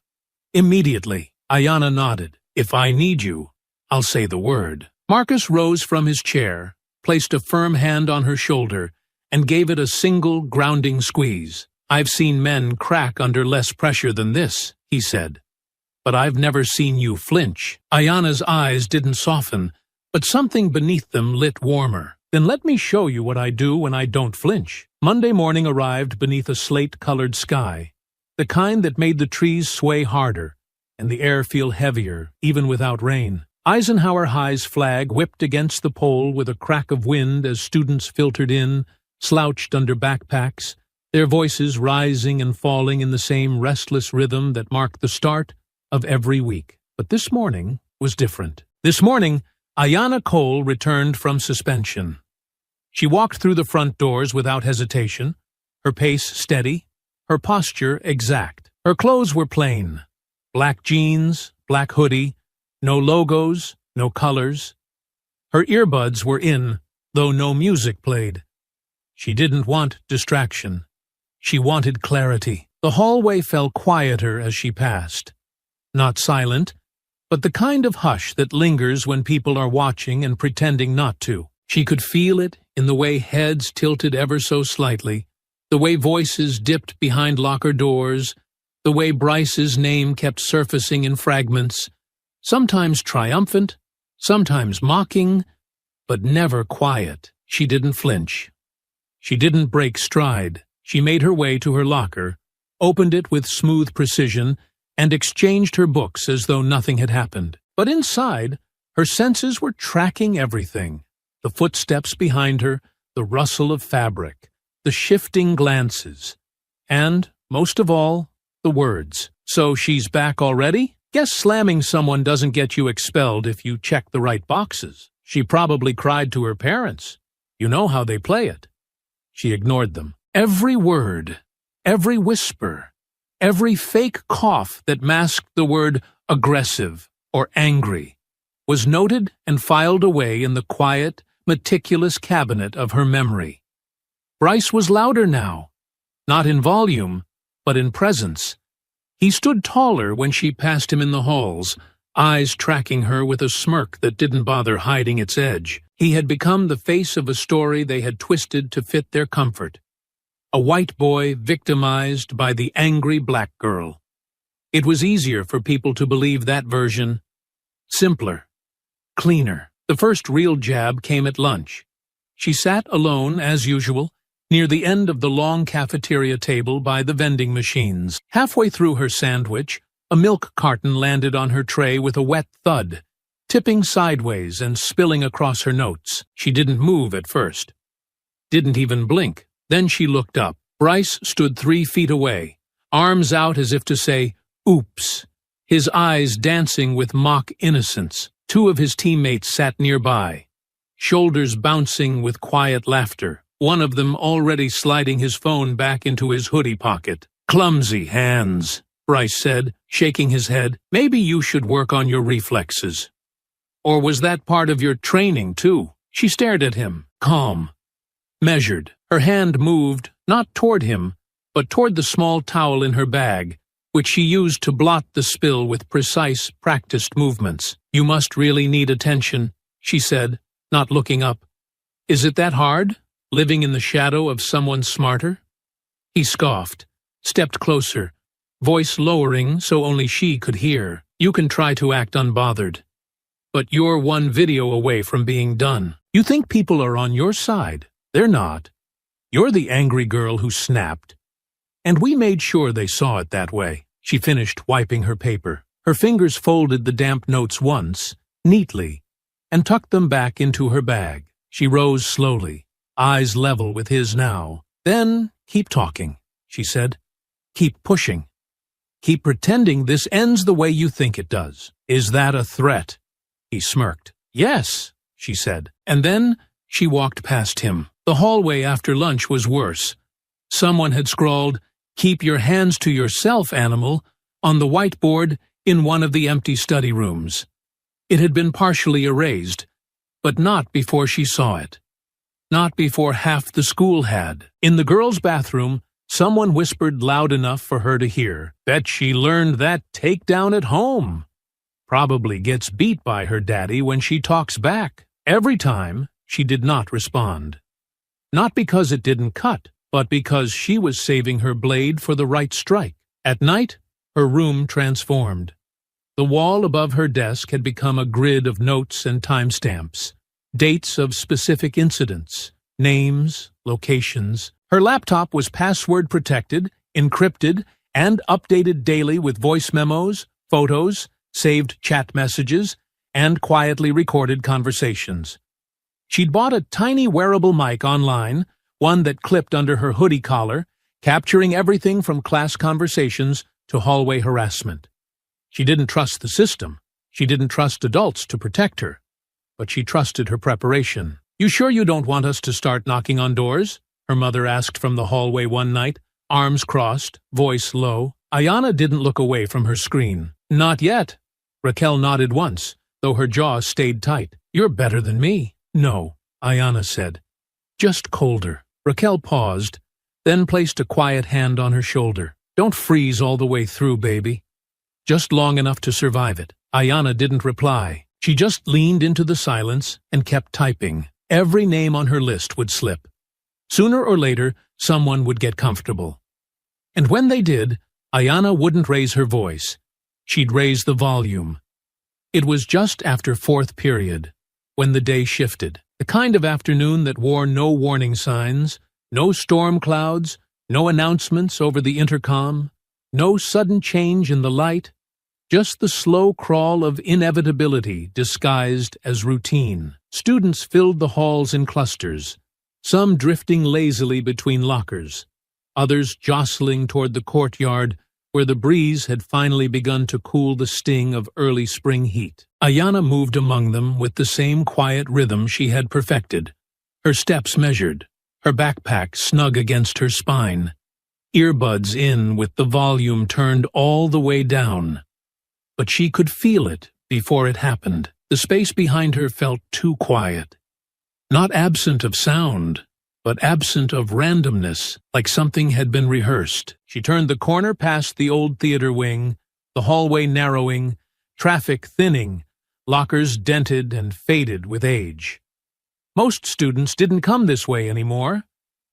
Immediately." Ayanna nodded. "If I need you, I'll say the word." Marcus rose from his chair, placed a firm hand on her shoulder, and gave it a single grounding squeeze. "I've seen men crack under less pressure than this," he said. "But I've never seen you flinch." Ayanna's eyes didn't soften, but something beneath them lit warmer. "Then let me show you what I do when I don't flinch." Monday morning arrived beneath a slate-colored sky, the kind that made the trees sway harder and the air feel heavier, even without rain. Eisenhower High's flag whipped against the pole with a crack of wind as students filtered in, slouched under backpacks, their voices rising and falling in the same restless rhythm that marked the start of every week. But this morning was different. This morning, Ayanna Cole returned from suspension. She walked through the front doors without hesitation, her pace steady, her posture exact. Her clothes were plain. Black jeans, black hoodie, no logos, no colors. Her earbuds were in, though no music played. She didn't want distraction. She wanted clarity. The hallway fell quieter as she passed. Not silent, but the kind of hush that lingers when people are watching and pretending not to. She could feel it in the way heads tilted ever so slightly, the way voices dipped behind locker doors, the way Bryce's name kept surfacing in fragments, sometimes triumphant, sometimes mocking, but never quiet. She didn't flinch. She didn't break stride. She made her way to her locker, opened it with smooth precision, and exchanged her books as though nothing had happened. But inside, her senses were tracking everything. The footsteps behind her, the rustle of fabric, the shifting glances, and, most of all, the words. "So she's back already? Guess slamming someone doesn't get you expelled if you check the right boxes. She probably cried to her parents. You know how they play it." She ignored them. Every word, every whisper, every fake cough that masked the word aggressive or angry was noted and filed away in the quiet, meticulous cabinet of her memory. Bryce was louder now, not in volume, but in presence. He stood taller when she passed him in the halls, eyes tracking her with a smirk that didn't bother hiding its edge. He had become the face of a story they had twisted to fit their comfort. A white boy victimized by the angry black girl. It was easier for people to believe that version. Simpler. Cleaner. The first real jab came at lunch. She sat alone, as usual, near the end of the long cafeteria table by the vending machines. Halfway through her sandwich, a milk carton landed on her tray with a wet thud, tipping sideways and spilling across her notes. She didn't move at first. Didn't even blink. Then she looked up. Bryce stood 3 feet away, arms out as if to say, "Oops," his eyes dancing with mock innocence. 2 of his teammates sat nearby, shoulders bouncing with quiet laughter, one of them already sliding his phone back into his hoodie pocket. "Clumsy hands," Bryce said, shaking his head. Maybe you should work on your reflexes. Or was that part of your training, too? She stared at him, calm, measured. Her hand moved, not toward him, but toward the small towel in her bag, which she used to blot the spill with precise, practiced movements. You must really need attention, she said, not looking up. Is it that hard, living in the shadow of someone smarter? He scoffed, stepped closer, voice lowering so only she could hear. You can try to act unbothered, but you're one video away from being done. You think people are on your side. They're not. You're the angry girl who snapped. And we made sure they saw it that way. She finished wiping her paper. Her fingers folded the damp notes once, neatly, and tucked them back into her bag. She rose slowly, eyes level with his now. Then, keep talking, she said. Keep pushing. Keep pretending this ends the way you think it does. Is that a threat? He smirked. Yes, she said. And then she walked past him. The hallway after lunch was worse. Someone had scrawled, "Keep your hands to yourself, animal," on the whiteboard in one of the empty study rooms. It had been partially erased, but not before she saw it. Not before half the school had. In the girls' bathroom, someone whispered loud enough for her to hear. Bet she learned that takedown at home. Probably gets beat by her daddy when she talks back. Every time, she did not respond. Not because it didn't cut, but because she was saving her blade for the right strike. At night, her room transformed. The wall above her desk had become a grid of notes and timestamps, dates of specific incidents, names, locations. Her laptop was password protected, encrypted, and updated daily with voice memos, photos, saved chat messages, and quietly recorded conversations. She'd bought a tiny wearable mic online, one that clipped under her hoodie collar, capturing everything from class conversations to hallway harassment. She didn't trust the system. She didn't trust adults to protect her. But she trusted her preparation. You sure you don't want us to start knocking on doors? Her mother asked from the hallway one night, arms crossed, voice low. Ayanna didn't look away from her screen. Not yet. Raquel nodded once, though her jaw stayed tight. You're better than me. No, Ayanna said. Just colder. Raquel paused, then placed a quiet hand on her shoulder. Don't freeze all the way through, baby. Just long enough to survive it. Ayanna didn't reply. She just leaned into the silence and kept typing. Every name on her list would slip. Sooner or later, someone would get comfortable. And when they did, Ayanna wouldn't raise her voice. She'd raise the volume. It was just after fourth period, when the day shifted. The kind of afternoon that wore no warning signs, no storm clouds, no announcements over the intercom, no sudden change in the light, just the slow crawl of inevitability disguised as routine. Students filled the halls in clusters, some drifting lazily between lockers, others jostling toward the courtyard where the breeze had finally begun to cool the sting of early spring heat. Ayanna moved among them with the same quiet rhythm she had perfected, her steps measured, her backpack snug against her spine, earbuds in with the volume turned all the way down. But she could feel it before it happened. The space behind her felt too quiet. Not absent of sound, but absent of randomness, like something had been rehearsed. She turned the corner past the old theater wing, the hallway narrowing, traffic thinning, lockers dented and faded with age. Most students didn't come this way anymore.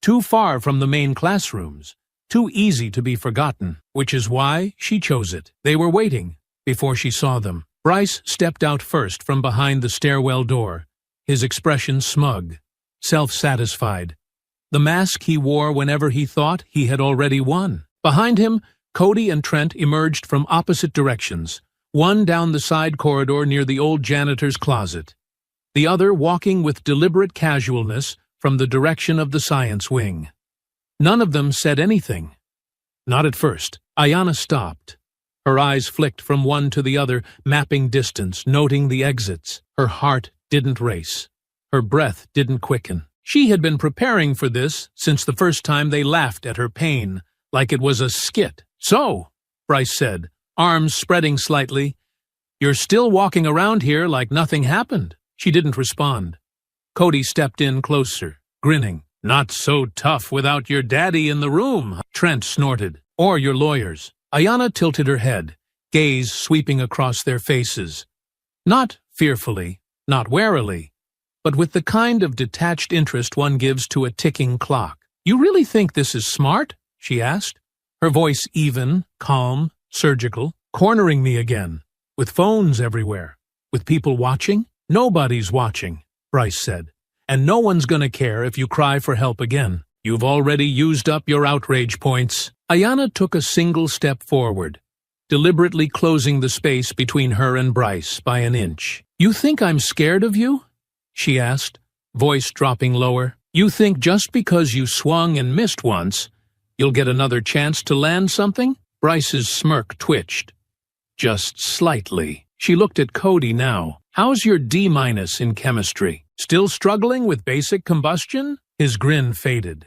Too far from the main classrooms, too easy to be forgotten, which is why she chose it. They were waiting before she saw them. Bryce stepped out first from behind the stairwell door, his expression smug, self-satisfied, the mask he wore whenever he thought he had already won. Behind him, Cody and Trent emerged from opposite directions, one down the side corridor near the old janitor's closet, the other walking with deliberate casualness from the direction of the science wing. None of them said anything. Not at first. Ayanna stopped. Her eyes flicked from one to the other, mapping distance, noting the exits. Her heart didn't race. Her breath didn't quicken. She had been preparing for this since the first time they laughed at her pain, like it was a skit. So, Bryce said, arms spreading slightly. You're still walking around here like nothing happened. She didn't respond. Cody stepped in closer, grinning. Not so tough without your daddy in the room, Trent snorted. Or your lawyers. Ayanna tilted her head, gaze sweeping across their faces. Not fearfully, not warily, but with the kind of detached interest one gives to a ticking clock. You really think this is smart? She asked, her voice even, calm, surgical. Cornering me again, with phones everywhere, with people watching? Nobody's watching, Bryce said, and no one's gonna care if you cry for help again. You've already used up your outrage points. Ayanna took a single step forward, deliberately closing the space between her and Bryce by an inch. You think I'm scared of you? She asked, voice dropping lower. You think just because you swung and missed once, you'll get another chance to land something? Bryce's smirk twitched. Just slightly. She looked at Cody now. How's your D- in chemistry? Still struggling with basic combustion? His grin faded.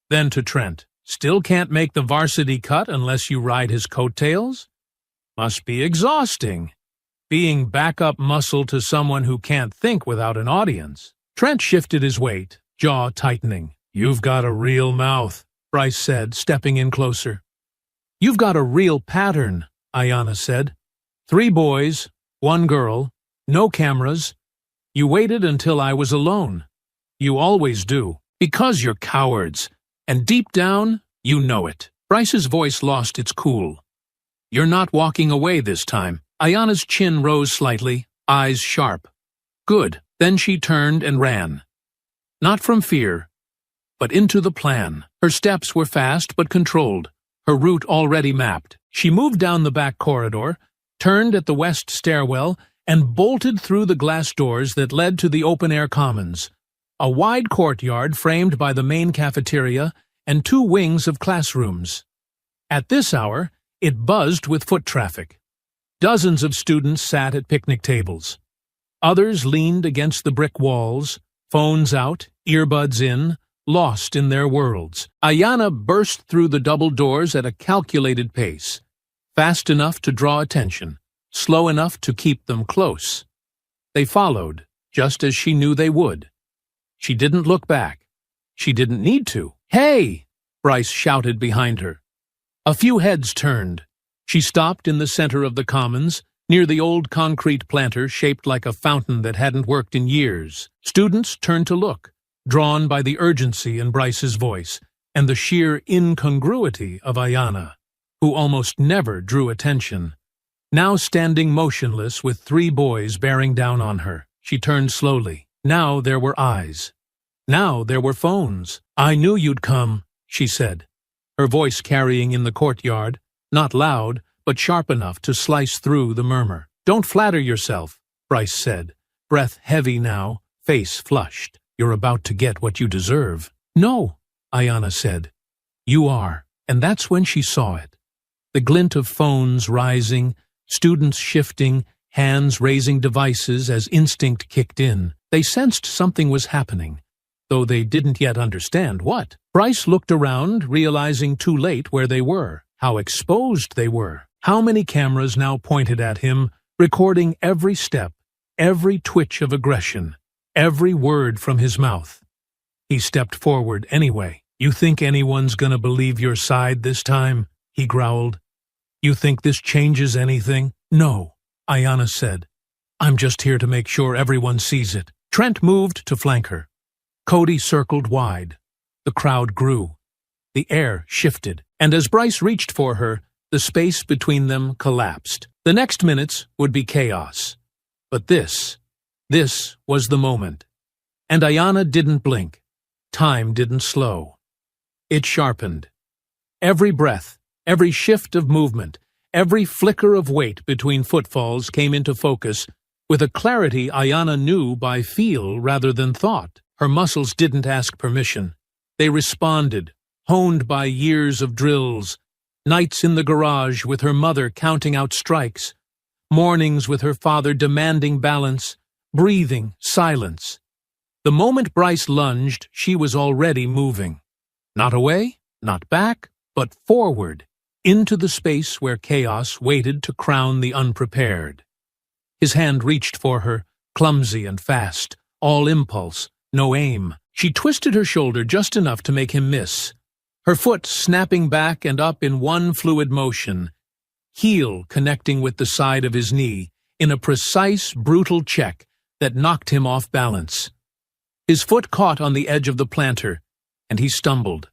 Then to Trent. Still can't make the varsity cut unless you ride his coattails? Must be exhausting. Being backup muscle to someone who can't think without an audience. Trent shifted his weight, jaw tightening. You've got a real mouth, Bryce said, stepping in closer. You've got a real pattern, Ayanna said. 3 boys, 1 girl, no cameras. You waited until I was alone. You always do. Because you're cowards. And deep down, you know it. Bryce's voice lost its cool. You're not walking away this time. Ayanna's chin rose slightly, eyes sharp. Good. Then she turned and ran. Not from fear, but into the plan. Her steps were fast but controlled, her route already mapped. She moved down the back corridor, turned at the west stairwell, and bolted through the glass doors that led to the open-air commons, a wide courtyard framed by the main cafeteria and 2 wings of classrooms. At this hour, it buzzed with foot traffic. Dozens of students sat at picnic tables. Others leaned against the brick walls, phones out, earbuds in, lost in their worlds. Ayanna burst through the double doors at a calculated pace, fast enough to draw attention, slow enough to keep them close. They followed, just as she knew they would. She didn't look back. She didn't need to. Hey! Bryce shouted behind her. A few heads turned. She stopped in the center of the commons, near the old concrete planter shaped like a fountain that hadn't worked in years. Students turned to look, drawn by the urgency in Bryce's voice and the sheer incongruity of Ayanna, who almost never drew attention. Now standing motionless with 3 boys bearing down on her, she turned slowly. Now there were eyes. Now there were phones. I knew you'd come, she said, her voice carrying in the courtyard, not loud, but sharp enough to slice through the murmur. Don't flatter yourself, Bryce said, breath heavy now, face flushed. You're about to get what you deserve. No, Ayanna said. You are. And that's when she saw it. The glint of phones rising, students shifting, hands raising devices as instinct kicked in. They sensed something was happening, though they didn't yet understand what. Bryce looked around, realizing too late where they were, how exposed they were. How many cameras now pointed at him, recording every step, every twitch of aggression, every word from his mouth. He stepped forward anyway. You think anyone's gonna believe your side this time? He growled. You think this changes anything? No, Ayanna said. I'm just here to make sure everyone sees it. Trent moved to flank her. Cody circled wide. The crowd grew. The air shifted, and as Bryce reached for her, the space between them collapsed. The next minutes would be chaos. But this was the moment. And Ayanna didn't blink. Time didn't slow. It sharpened. Every breath, every shift of movement, every flicker of weight between footfalls came into focus with a clarity Ayanna knew by feel rather than thought. Her muscles didn't ask permission. They responded, honed by years of drills, nights in the garage with her mother counting out strikes, mornings with her father demanding balance, breathing, silence. The moment Bryce lunged, she was already moving. Not away, not back, but forward, into the space where chaos waited to crown the unprepared. His hand reached for her, clumsy and fast, all impulse, no aim. She twisted her shoulder just enough to make him miss, her foot snapping back and up in one fluid motion, heel connecting with the side of his knee, in a precise, brutal check that knocked him off balance. His foot caught on the edge of the planter, and he stumbled,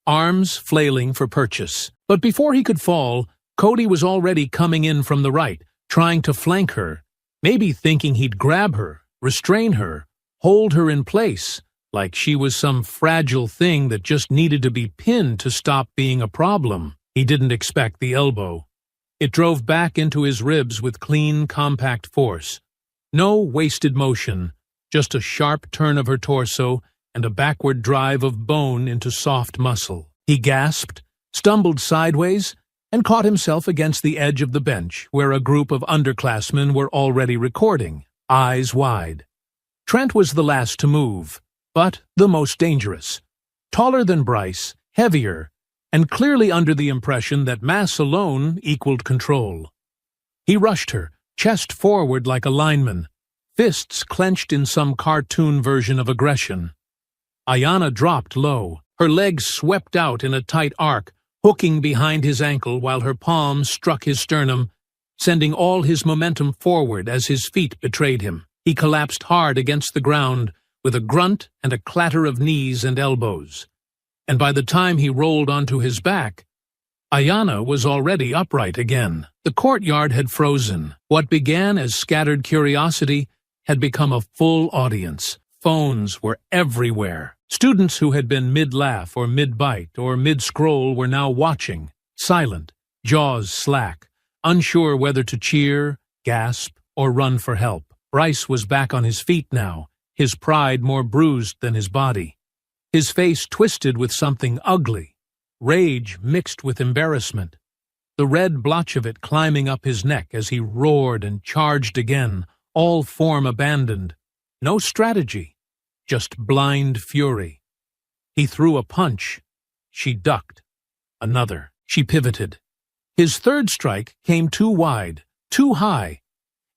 arms flailing for purchase. But before he could fall, Cody was already coming in from the right, trying to flank her, maybe thinking he'd grab her, restrain her, hold her in place, like she was some fragile thing that just needed to be pinned to stop being a problem. He didn't expect the elbow. It drove back into his ribs with clean, compact force. No wasted motion, just a sharp turn of her torso and a backward drive of bone into soft muscle. He gasped, stumbled sideways, and caught himself against the edge of the bench where a group of underclassmen were already recording, eyes wide. Trent was the last to move, but the most dangerous. Taller than Bryce, heavier, and clearly under the impression that mass alone equaled control. He rushed her, chest forward like a lineman, fists clenched in some cartoon version of aggression. Ayanna dropped low, her legs swept out in a tight arc, hooking behind his ankle while her palms struck his sternum, sending all his momentum forward as his feet betrayed him. He collapsed hard against the ground with a grunt and a clatter of knees and elbows. And by the time he rolled onto his back, Ayanna was already upright again. The courtyard had frozen. What began as scattered curiosity had become a full audience. Phones were everywhere. Students who had been mid-laugh or mid-bite or mid-scroll were now watching, silent, jaws slack, unsure whether to cheer, gasp, or run for help. Bryce was back on his feet now, his pride more bruised than his body. His face twisted with something ugly, rage mixed with embarrassment, the red blotch of it climbing up his neck as he roared and charged again, all form abandoned. No strategy, just blind fury. He threw a punch. She ducked. Another. She pivoted. His third strike came too wide, too high,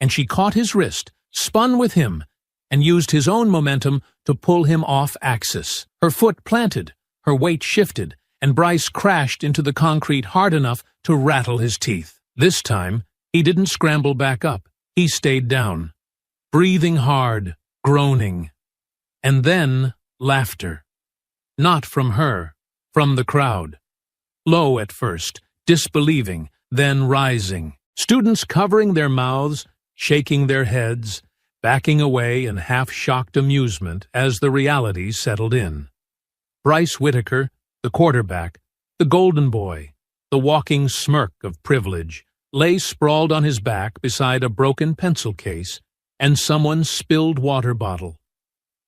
and she caught his wrist, spun with him, and used his own momentum to pull him off axis. Her foot planted, her weight shifted, and Bryce crashed into the concrete hard enough to rattle his teeth. This time, he didn't scramble back up. He stayed down, breathing hard, groaning. And then, laughter. Not from her, from the crowd. Low at first, disbelieving, then rising. Students covering their mouths, shaking their heads, backing away in half-shocked amusement as the reality settled in. Bryce Whittaker, the quarterback, the golden boy, the walking smirk of privilege, lay sprawled on his back beside a broken pencil case and someone's spilled water bottle.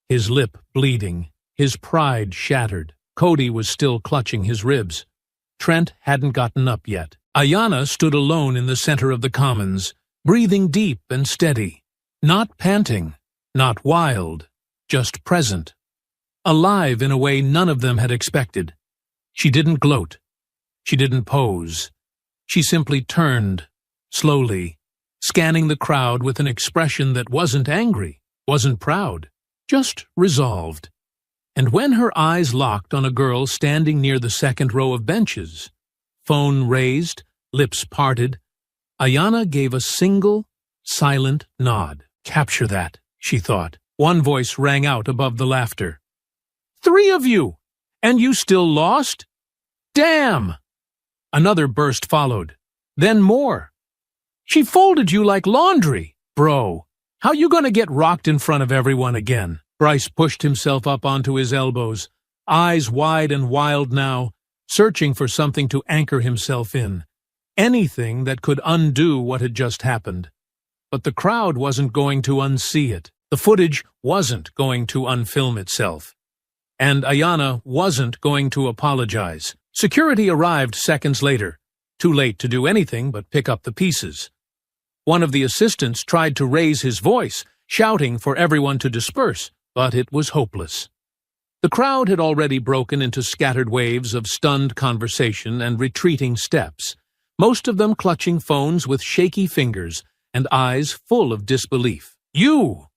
His lip bleeding, his pride shattered. Cody was still clutching his ribs. Trent hadn't gotten up yet. Ayanna stood alone in the center of the commons, breathing deep and steady. Not panting, not wild, just present. Alive in a way none of them had expected. She didn't gloat. She didn't pose. She simply turned, slowly, scanning the crowd with an expression that wasn't angry, wasn't proud, just resolved. And when her eyes locked on a girl standing near the second row of benches, phone raised, lips parted, Ayanna gave a single, silent nod. Capture that, she thought. One voice rang out above the laughter. 3 of you! And you still lost? Damn! Another burst followed. Then more. She folded you like laundry. Bro, how you gonna get rocked in front of everyone again? Bryce pushed himself up onto his elbows, eyes wide and wild now, searching for something to anchor himself in. Anything that could undo what had just happened. But the crowd wasn't going to unsee it. The footage wasn't going to unfilm itself. And Ayanna wasn't going to apologize. Security arrived seconds later, too late to do anything but pick up the pieces. One of the assistants tried to raise his voice, shouting for everyone to disperse, but it was hopeless. The crowd had already broken into scattered waves of stunned conversation and retreating steps, most of them clutching phones with shaky fingers and eyes full of disbelief. "You!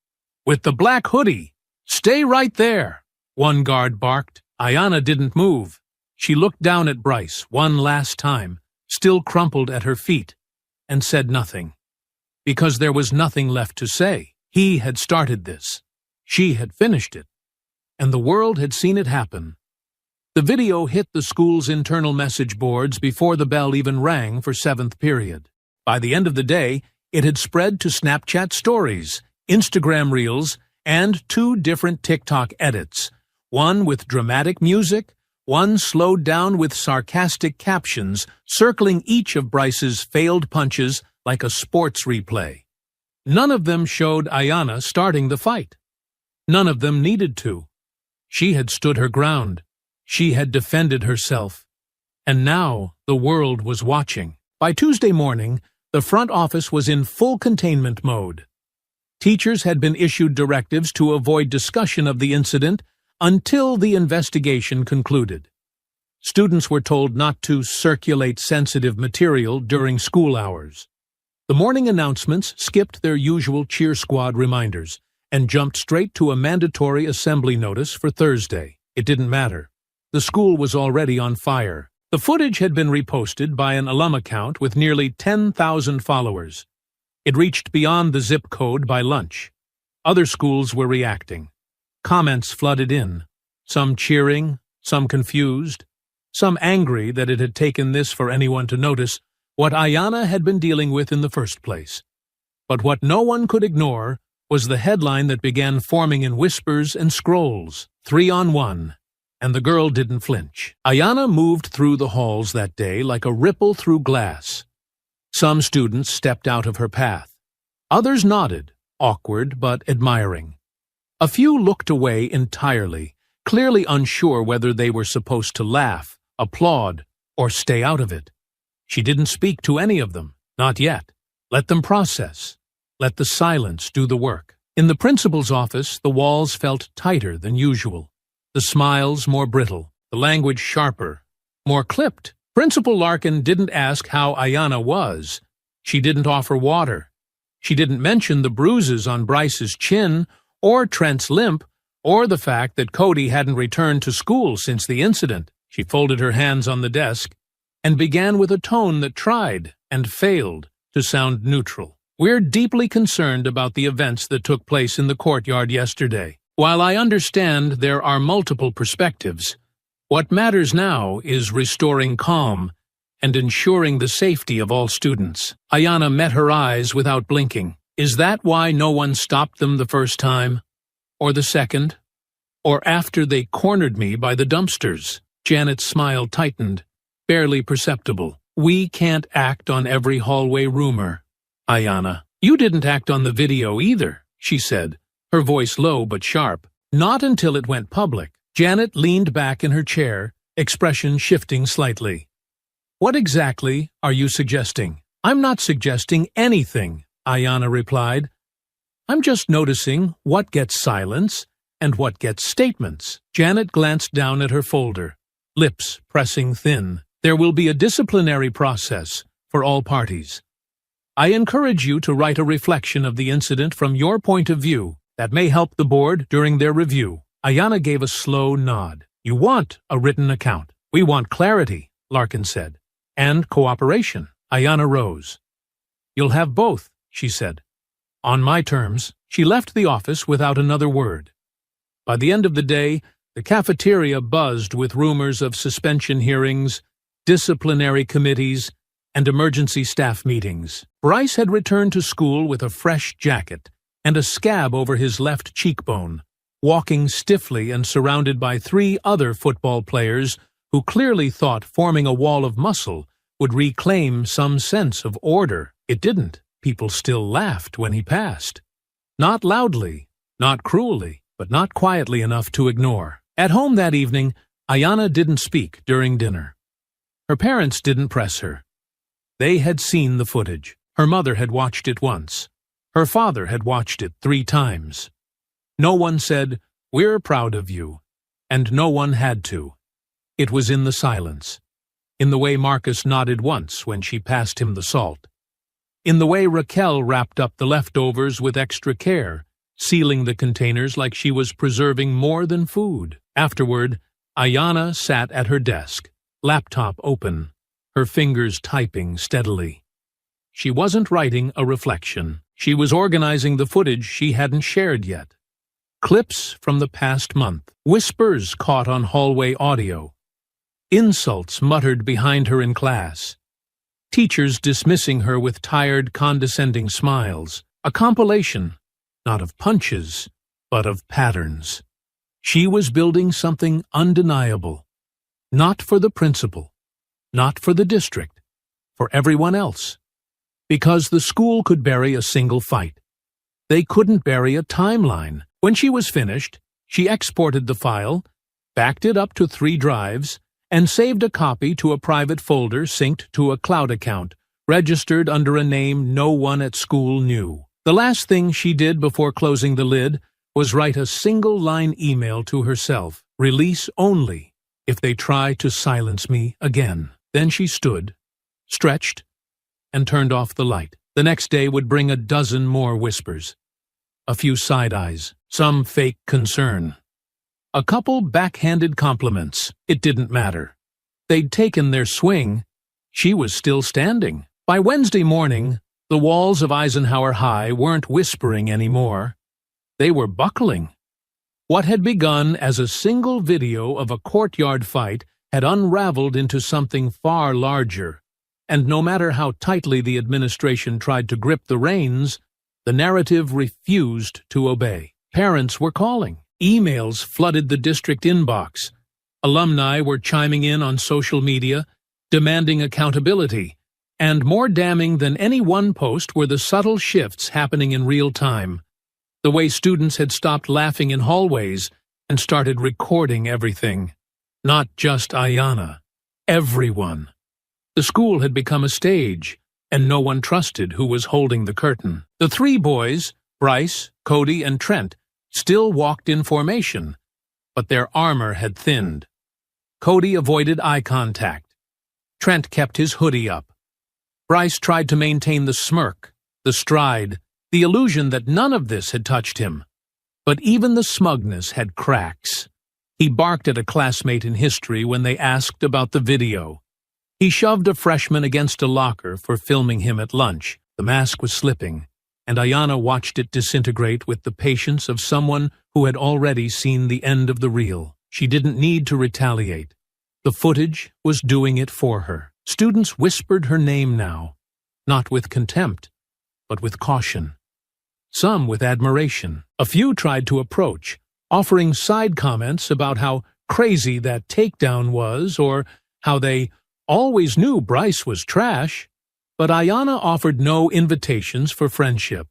With the black hoodie! Stay right there!" one guard barked. Ayanna didn't move. She looked down at Bryce one last time, still crumpled at her feet, and said nothing. Because there was nothing left to say. He had started this. She had finished it. And the world had seen it happen. The video hit the school's internal message boards before the bell even rang for 7th period. By the end of the day, it had spread to Snapchat stories, Instagram reels, and 2 different TikTok edits, one with dramatic music, one slowed down with sarcastic captions circling each of Bryce's failed punches like a sports replay. None of them showed Ayanna starting the fight. None of them needed to. She had stood her ground. She had defended herself. And now the world was watching. By Tuesday morning, the front office was in full containment mode. Teachers had been issued directives to avoid discussion of the incident until the investigation concluded. Students were told not to circulate sensitive material during school hours. The morning announcements skipped their usual cheer squad reminders and jumped straight to a mandatory assembly notice for Thursday. It didn't matter. The school was already on fire. The footage had been reposted by an alum account with nearly 10,000 followers. It reached beyond the zip code by lunch. Other schools were reacting. Comments flooded in, some cheering, some confused, some angry that it had taken this for anyone to notice what Ayanna had been dealing with in the first place. But what no one could ignore was the headline that began forming in whispers and scrolls, 3-on-1, and the girl didn't flinch. Ayanna moved through the halls that day like a ripple through glass. Some students stepped out of her path. Others nodded, awkward but admiring. A few looked away entirely, clearly unsure whether they were supposed to laugh, applaud, or stay out of it. She didn't speak to any of them, not yet. Let them process. Let the silence do the work. In the principal's office, the walls felt tighter than usual. The smiles more brittle, the language sharper, more clipped. Principal Larkin didn't ask how Ayanna was. She didn't offer water. She didn't mention the bruises on Bryce's chin, or Trent's limp, or the fact that Cody hadn't returned to school since the incident. She folded her hands on the desk and began with a tone that tried and failed to sound neutral. "We're deeply concerned about the events that took place in the courtyard yesterday. While I understand there are multiple perspectives, what matters now is restoring calm and ensuring the safety of all students." Ayanna met her eyes without blinking. "Is that why no one stopped them the first time? Or the second? Or after they cornered me by the dumpsters?" Janet's smile tightened, barely perceptible. "We can't act on every hallway rumor, Ayanna. You didn't act on the video either," she said, her voice low but sharp. "Not until it went public." Janet leaned back in her chair, expression shifting slightly. "What exactly are you suggesting?" "I'm not suggesting anything," Ayanna replied. "I'm just noticing what gets silence and what gets statements." Janet glanced down at her folder, lips pressing thin. "There will be a disciplinary process for all parties. I encourage you to write a reflection of the incident from your point of view. That may help the board during their review." Ayanna gave a slow nod. "You want a written account." "We want clarity," Larkin said. "And cooperation." Ayanna rose. "You'll have both," she said. "On my terms." She left the office without another word. By the end of the day, the cafeteria buzzed with rumors of suspension hearings, disciplinary committees, and emergency staff meetings. Bryce had returned to school with a fresh jacket and a scab over his left cheekbone, walking stiffly and surrounded by 3 other football players who clearly thought forming a wall of muscle would reclaim some sense of order. It didn't. People still laughed when he passed. Not loudly, not cruelly, but not quietly enough to ignore. At home that evening, Ayanna didn't speak during dinner. Her parents didn't press her. They had seen the footage. Her mother had watched it once. Her father had watched it 3 times. No one said, "We're proud of you," and no one had to. It was in the silence, in the way Marcus nodded once when she passed him the salt, in the way Raquel wrapped up the leftovers with extra care, sealing the containers like she was preserving more than food. Afterward, Ayanna sat at her desk, laptop open, her fingers typing steadily. She wasn't writing a reflection. She was organizing the footage she hadn't shared yet. Clips from the past month, whispers caught on hallway audio, insults muttered behind her in class, teachers dismissing her with tired, condescending smiles, a compilation, not of punches, but of patterns. She was building something undeniable, not for the principal, not for the district, for everyone else. Because the school could bury a single fight. They couldn't bury a timeline. When she was finished, she exported the file, backed it up to 3 drives, and saved a copy to a private folder synced to a cloud account, registered under a name no one at school knew. The last thing she did before closing the lid was write a single-line email to herself, release only if they try to silence me again. Then she stood, stretched, and turned off the light. The next day would bring a dozen more whispers, a few side eyes, some fake concern, a couple backhanded compliments. It didn't matter. They'd taken their swing. She was still standing. By Wednesday morning, the walls of Eisenhower High weren't whispering anymore. They were buckling. What had begun as a single video of a courtyard fight had unraveled into something far larger. And no matter how tightly the administration tried to grip the reins, the narrative refused to obey. Parents were calling. Emails flooded the district inbox. Alumni were chiming in on social media, demanding accountability. And more damning than any one post were the subtle shifts happening in real time. The way students had stopped laughing in hallways and started recording everything. Not just Ayanna. Everyone. The school had become a stage, and no one trusted who was holding the curtain. The 3 boys, Bryce, Cody, and Trent, still walked in formation, but their armor had thinned. Cody avoided eye contact. Trent kept his hoodie up. Bryce tried to maintain the smirk, the stride, the illusion that none of this had touched him. But even the smugness had cracks. He barked at a classmate in history when they asked about the video. He shoved a freshman against a locker for filming him at lunch. The mask was slipping, and Ayanna watched it disintegrate with the patience of someone who had already seen the end of the reel. She didn't need to retaliate. The footage was doing it for her. Students whispered her name now, not with contempt, but with caution. Some with admiration. A few tried to approach, offering side comments about how crazy that takedown was or how they always knew Bryce was trash, but Ayanna offered no invitations for friendship.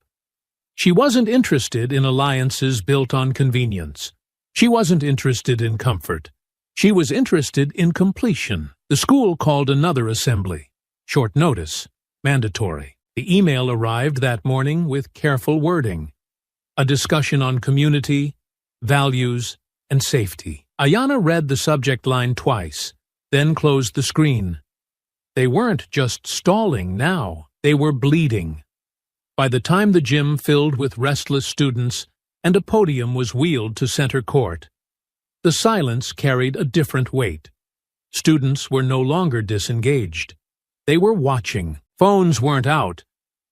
She wasn't interested in alliances built on convenience. She wasn't interested in comfort. She was interested in completion. The school called another assembly. Short notice. Mandatory. The email arrived that morning with careful wording. A discussion on community, values, and safety. Ayanna read the subject line twice, then closed the screen. They weren't just stalling now, they were bleeding. By the time the gym filled with restless students and a podium was wheeled to center court, the silence carried a different weight. Students were no longer disengaged. They were watching. Phones weren't out,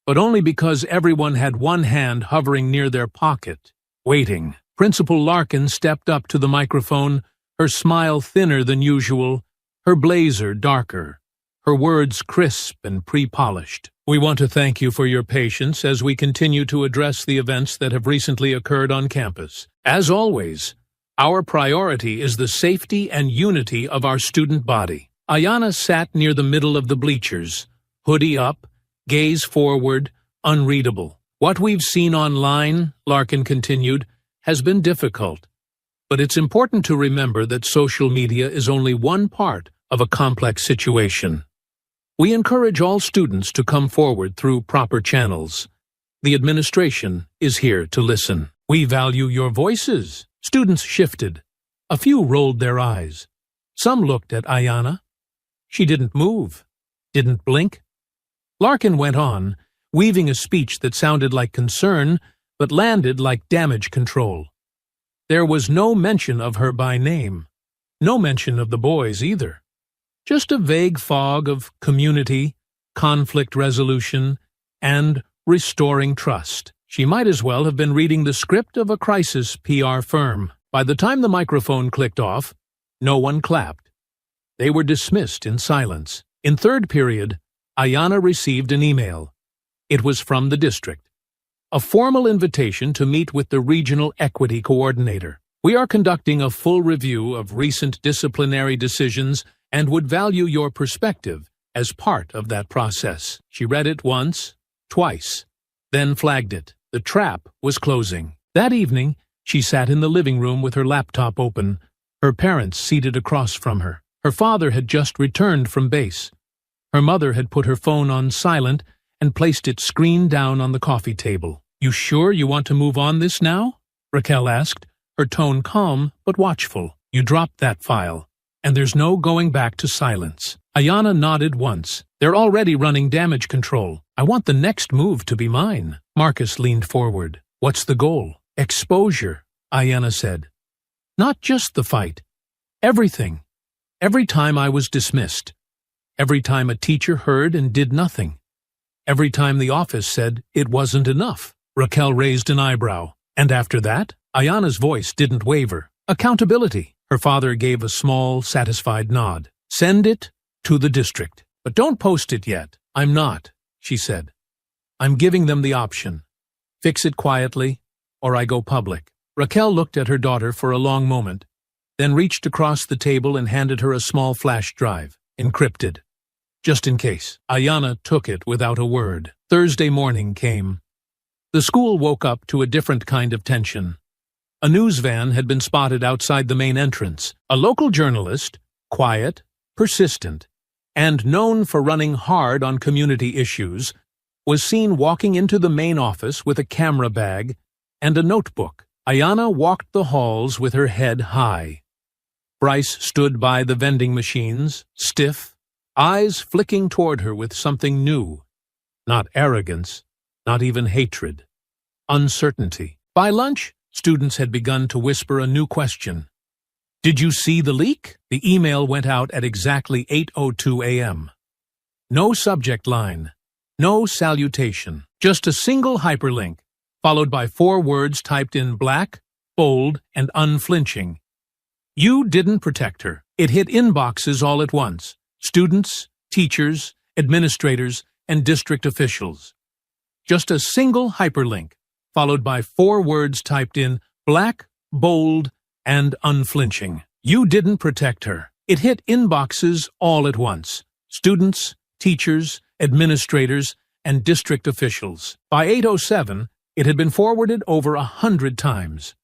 but only because everyone had one hand hovering near their pocket, waiting. Principal Larkin stepped up to the microphone, her smile thinner than usual, her blazer darker, her words crisp and pre-polished. We want to thank you for your patience as we continue to address the events that have recently occurred on campus. As always, our priority is the safety and unity of our student body. Ayanna sat near the middle of the bleachers, hoodie up, gaze forward, unreadable. What we've seen online, Larkin continued, has been difficult. But it's important to remember that social media is only one part of a complex situation. We encourage all students to come forward through proper channels. The administration is here to listen. We value your voices. Students shifted, A few rolled their eyes. Some looked at Ayanna. She didn't move, didn't blink. Larkin went on, weaving a speech that sounded like concern, but landed like damage control. There was no mention of her by name, no mention of the boys either. Just a vague fog of community, conflict resolution, and restoring trust. She might as well have been reading the script of a crisis PR firm. By the time the microphone clicked off, no one clapped. They were dismissed in silence. In third period, Ayanna received an email. It was from the district. A formal invitation to meet with the regional equity coordinator. We are conducting a full review of recent disciplinary decisions and would value your perspective as part of that process. She read it once, twice, then flagged it. The trap was closing. That evening, she sat in the living room with her laptop open, her parents seated across from her. Her father had just returned from base. Her mother had put her phone on silent and placed it screen down on the coffee table. "You sure you want to move on this now?" Raquel asked, her tone calm but watchful. "You dropped that file, and there's no going back to silence." Ayanna nodded once. "They're already running damage control. I want the next move to be mine." Marcus leaned forward. "What's the goal?" "Exposure," Ayanna said. "Not just the fight. Everything. Every time I was dismissed. Every time a teacher heard and did nothing. Every time the office said it wasn't enough." Raquel raised an eyebrow. "And after that?" Ayanna's voice didn't waver. "Accountability." Her father gave a small, satisfied nod. "Send it to the district. But don't post it yet." "I'm not," she said. "I'm giving them the option. Fix it quietly, or I go public." Raquel looked at her daughter for a long moment, then reached across the table and handed her a small flash drive, encrypted. Just in case. Ayanna took it without a word. Thursday morning came. The school woke up to a different kind of tension. A news van had been spotted outside the main entrance. A local journalist, quiet, persistent, and known for running hard on community issues, was seen walking into the main office with a camera bag and a notebook. Ayanna walked the halls with her head high. Bryce stood by the vending machines, stiff, eyes flicking toward her with something new. Not arrogance, not even hatred. Uncertainty. By lunch, students had begun to whisper a new question. "Did you see the leak?" The email went out at exactly 8:02 a.m. No subject line, no salutation, just a single hyperlink, followed by 4 words typed in black, bold, and unflinching. You didn't protect her. It hit inboxes all at once. Students, teachers, administrators, and district officials. Just a single hyperlink, followed by 4 words typed in black, bold, and unflinching. You didn't protect her. It hit inboxes all at once. Students, teachers, administrators, and district officials. By 8:07, it had been forwarded over 100 times.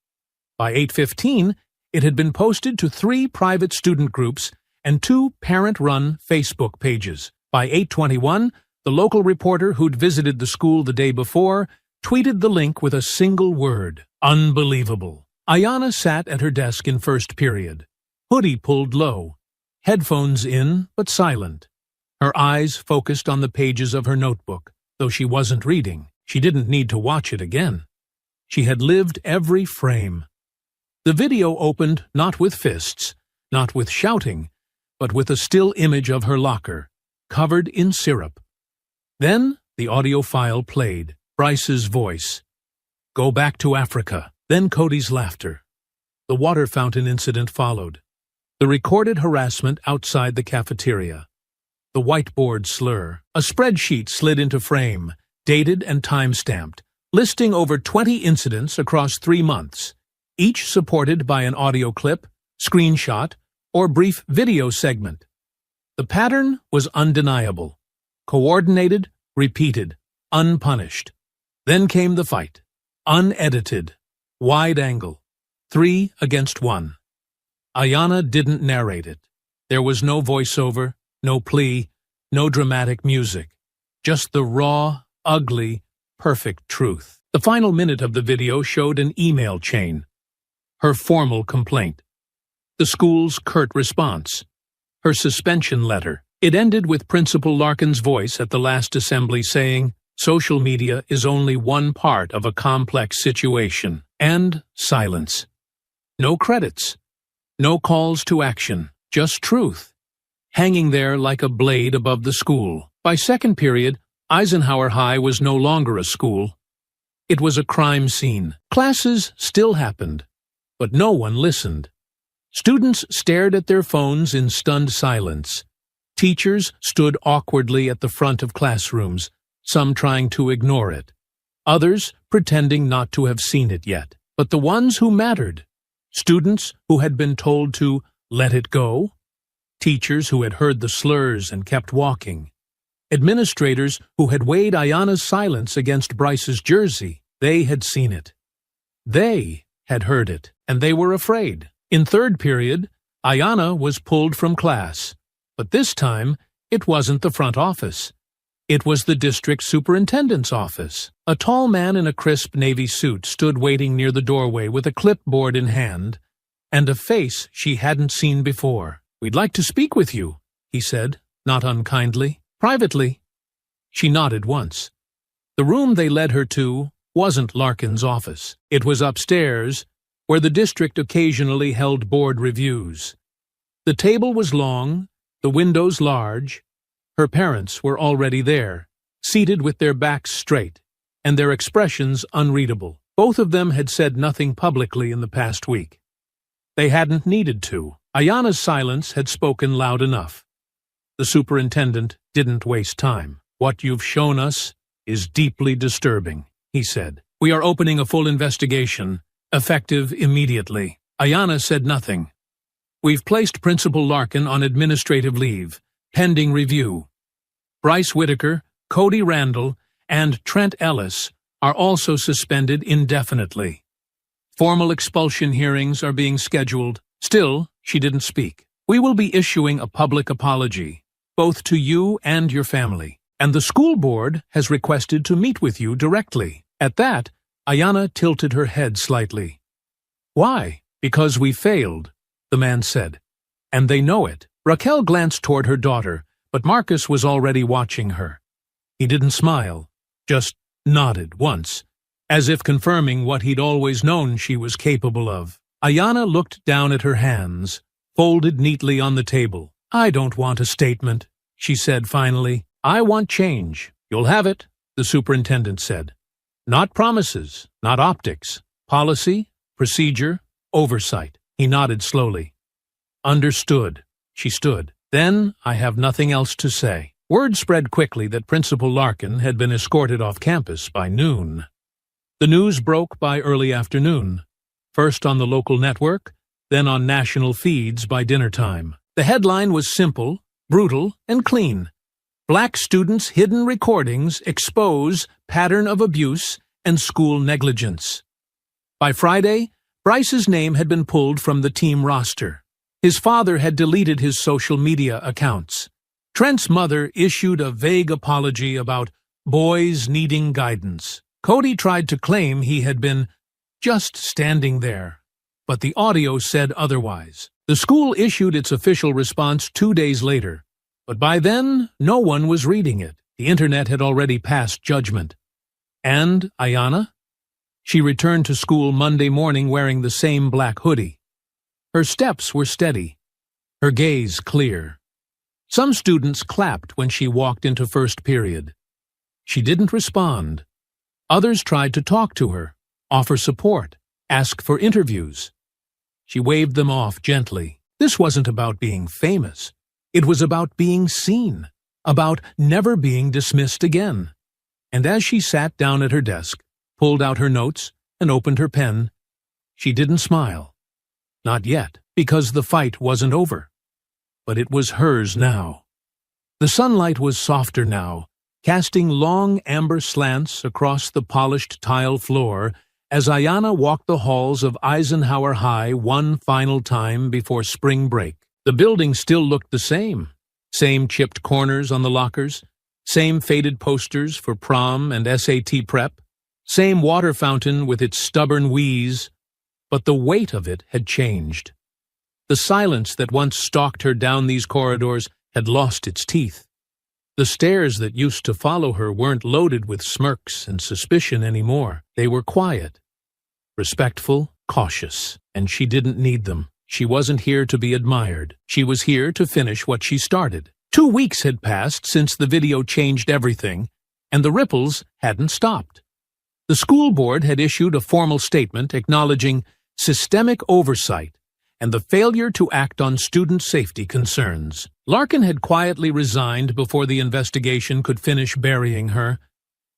By 8:15, it had been posted to 3 private student groups and 2 parent-run Facebook pages. By 8:21, the local reporter who'd visited the school the day before tweeted the link with a single word. Unbelievable. Ayanna sat at her desk in first period. Hoodie pulled low, headphones in but silent. Her eyes focused on the pages of her notebook. Though she wasn't reading, she didn't need to watch it again. She had lived every frame. The video opened not with fists, not with shouting, but with a still image of her locker, covered in syrup. Then the audio file played. Bryce's voice. "Go back to Africa." Then Cody's laughter. The water fountain incident followed. The recorded harassment outside the cafeteria. The whiteboard slur. A spreadsheet slid into frame, dated and time-stamped, listing over 20 incidents across 3 months, each supported by an audio clip, screenshot, or brief video segment. The pattern was undeniable. Coordinated, repeated, unpunished. Then came the fight. Unedited. Wide angle. 3 against 1. Ayanna didn't narrate it. There was no voiceover, no plea, no dramatic music. Just the raw, ugly, perfect truth. The final minute of the video showed an email chain. Her formal complaint. The school's curt response. Her suspension letter. It ended with Principal Larkin's voice at the last assembly saying, "Social media is only one part of a complex situation." And silence. No credits. No calls to action. Just truth. Hanging there like a blade above the school. By second period, Eisenhower High was no longer a school. It was a crime scene. Classes still happened, but no one listened. Students stared at their phones in stunned silence. Teachers stood awkwardly at the front of classrooms, some trying to ignore it, others pretending not to have seen it yet. But the ones who mattered, students who had been told to let it go, teachers who had heard the slurs and kept walking, administrators who had weighed Ayanna's silence against Bryce's jersey, they had seen it. They had heard it, and they were afraid. In third period, Ayanna was pulled from class, but this time it wasn't the front office. It was the district superintendent's office. A tall man in a crisp navy suit stood waiting near the doorway with a clipboard in hand and a face she hadn't seen before. "We'd like to speak with you," he said, not unkindly. "Privately." She nodded once. The room they led her to wasn't Larkin's office. It was upstairs, where the district occasionally held board reviews. The table was long, the windows large. Her parents were already there, seated with their backs straight, and their expressions unreadable. Both of them had said nothing publicly in the past week. They hadn't needed to. Ayanna's silence had spoken loud enough. The superintendent didn't waste time. "What you've shown us is deeply disturbing," he said. "We are opening a full investigation, effective immediately." Ayanna said nothing. "We've placed Principal Larkin on administrative leave, pending review. Bryce Whitaker, Cody Randall, and Trent Ellis are also suspended indefinitely. Formal expulsion hearings are being scheduled." Still, she didn't speak. "We will be issuing a public apology, both to you and your family, and the school board has requested to meet with you directly." At that, Ayanna tilted her head slightly. "Why?" "Because we failed," the man said. "And they know it." Raquel glanced toward her daughter, but Marcus was already watching her. He didn't smile, just nodded once, as if confirming what he'd always known she was capable of. Ayanna looked down at her hands, folded neatly on the table. "I don't want a statement," she said finally. "I want change." "You'll have it," the superintendent said. "Not promises, not optics. Policy, procedure, oversight." He nodded slowly. "Understood." She stood. "Then I have nothing else to say." Word spread quickly that Principal Larkin had been escorted off campus by noon. The news broke by early afternoon, first on the local network, then on national feeds by dinner time. The headline was simple, brutal, and clean. "Black students' hidden recordings expose pattern of abuse and school negligence." By Friday, Bryce's name had been pulled from the team roster. His father had deleted his social media accounts. Trent's mother issued a vague apology about boys needing guidance. Cody tried to claim he had been just standing there, but the audio said otherwise. The school issued its official response 2 days later, but by then no one was reading it. The internet had already passed judgment. And Ayanna? She returned to school Monday morning wearing the same black hoodie. Her steps were steady, her gaze clear. Some students clapped when she walked into first period. She didn't respond. Others tried to talk to her, offer support, ask for interviews. She waved them off gently. This wasn't about being famous. It was about being seen, about never being dismissed again. And as she sat down at her desk, pulled out her notes, and opened her pen, she didn't smile. Not yet, because the fight wasn't over. But it was hers now. The sunlight was softer now, casting long amber slants across the polished tile floor as Ayanna walked the halls of Eisenhower High one final time before spring break. The building still looked the same. Same chipped corners on the lockers, same faded posters for prom and SAT prep, same water fountain with its stubborn wheeze, but the weight of it had changed. The silence that once stalked her down these corridors had lost its teeth. The stares that used to follow her weren't loaded with smirks and suspicion anymore. They were quiet, respectful, cautious, and she didn't need them. She wasn't here to be admired. She was here to finish what she started. 2 weeks had passed since the video changed everything, and the ripples hadn't stopped. The school board had issued a formal statement acknowledging systemic oversight and the failure to act on student safety concerns. Larkin had quietly resigned before the investigation could finish burying her.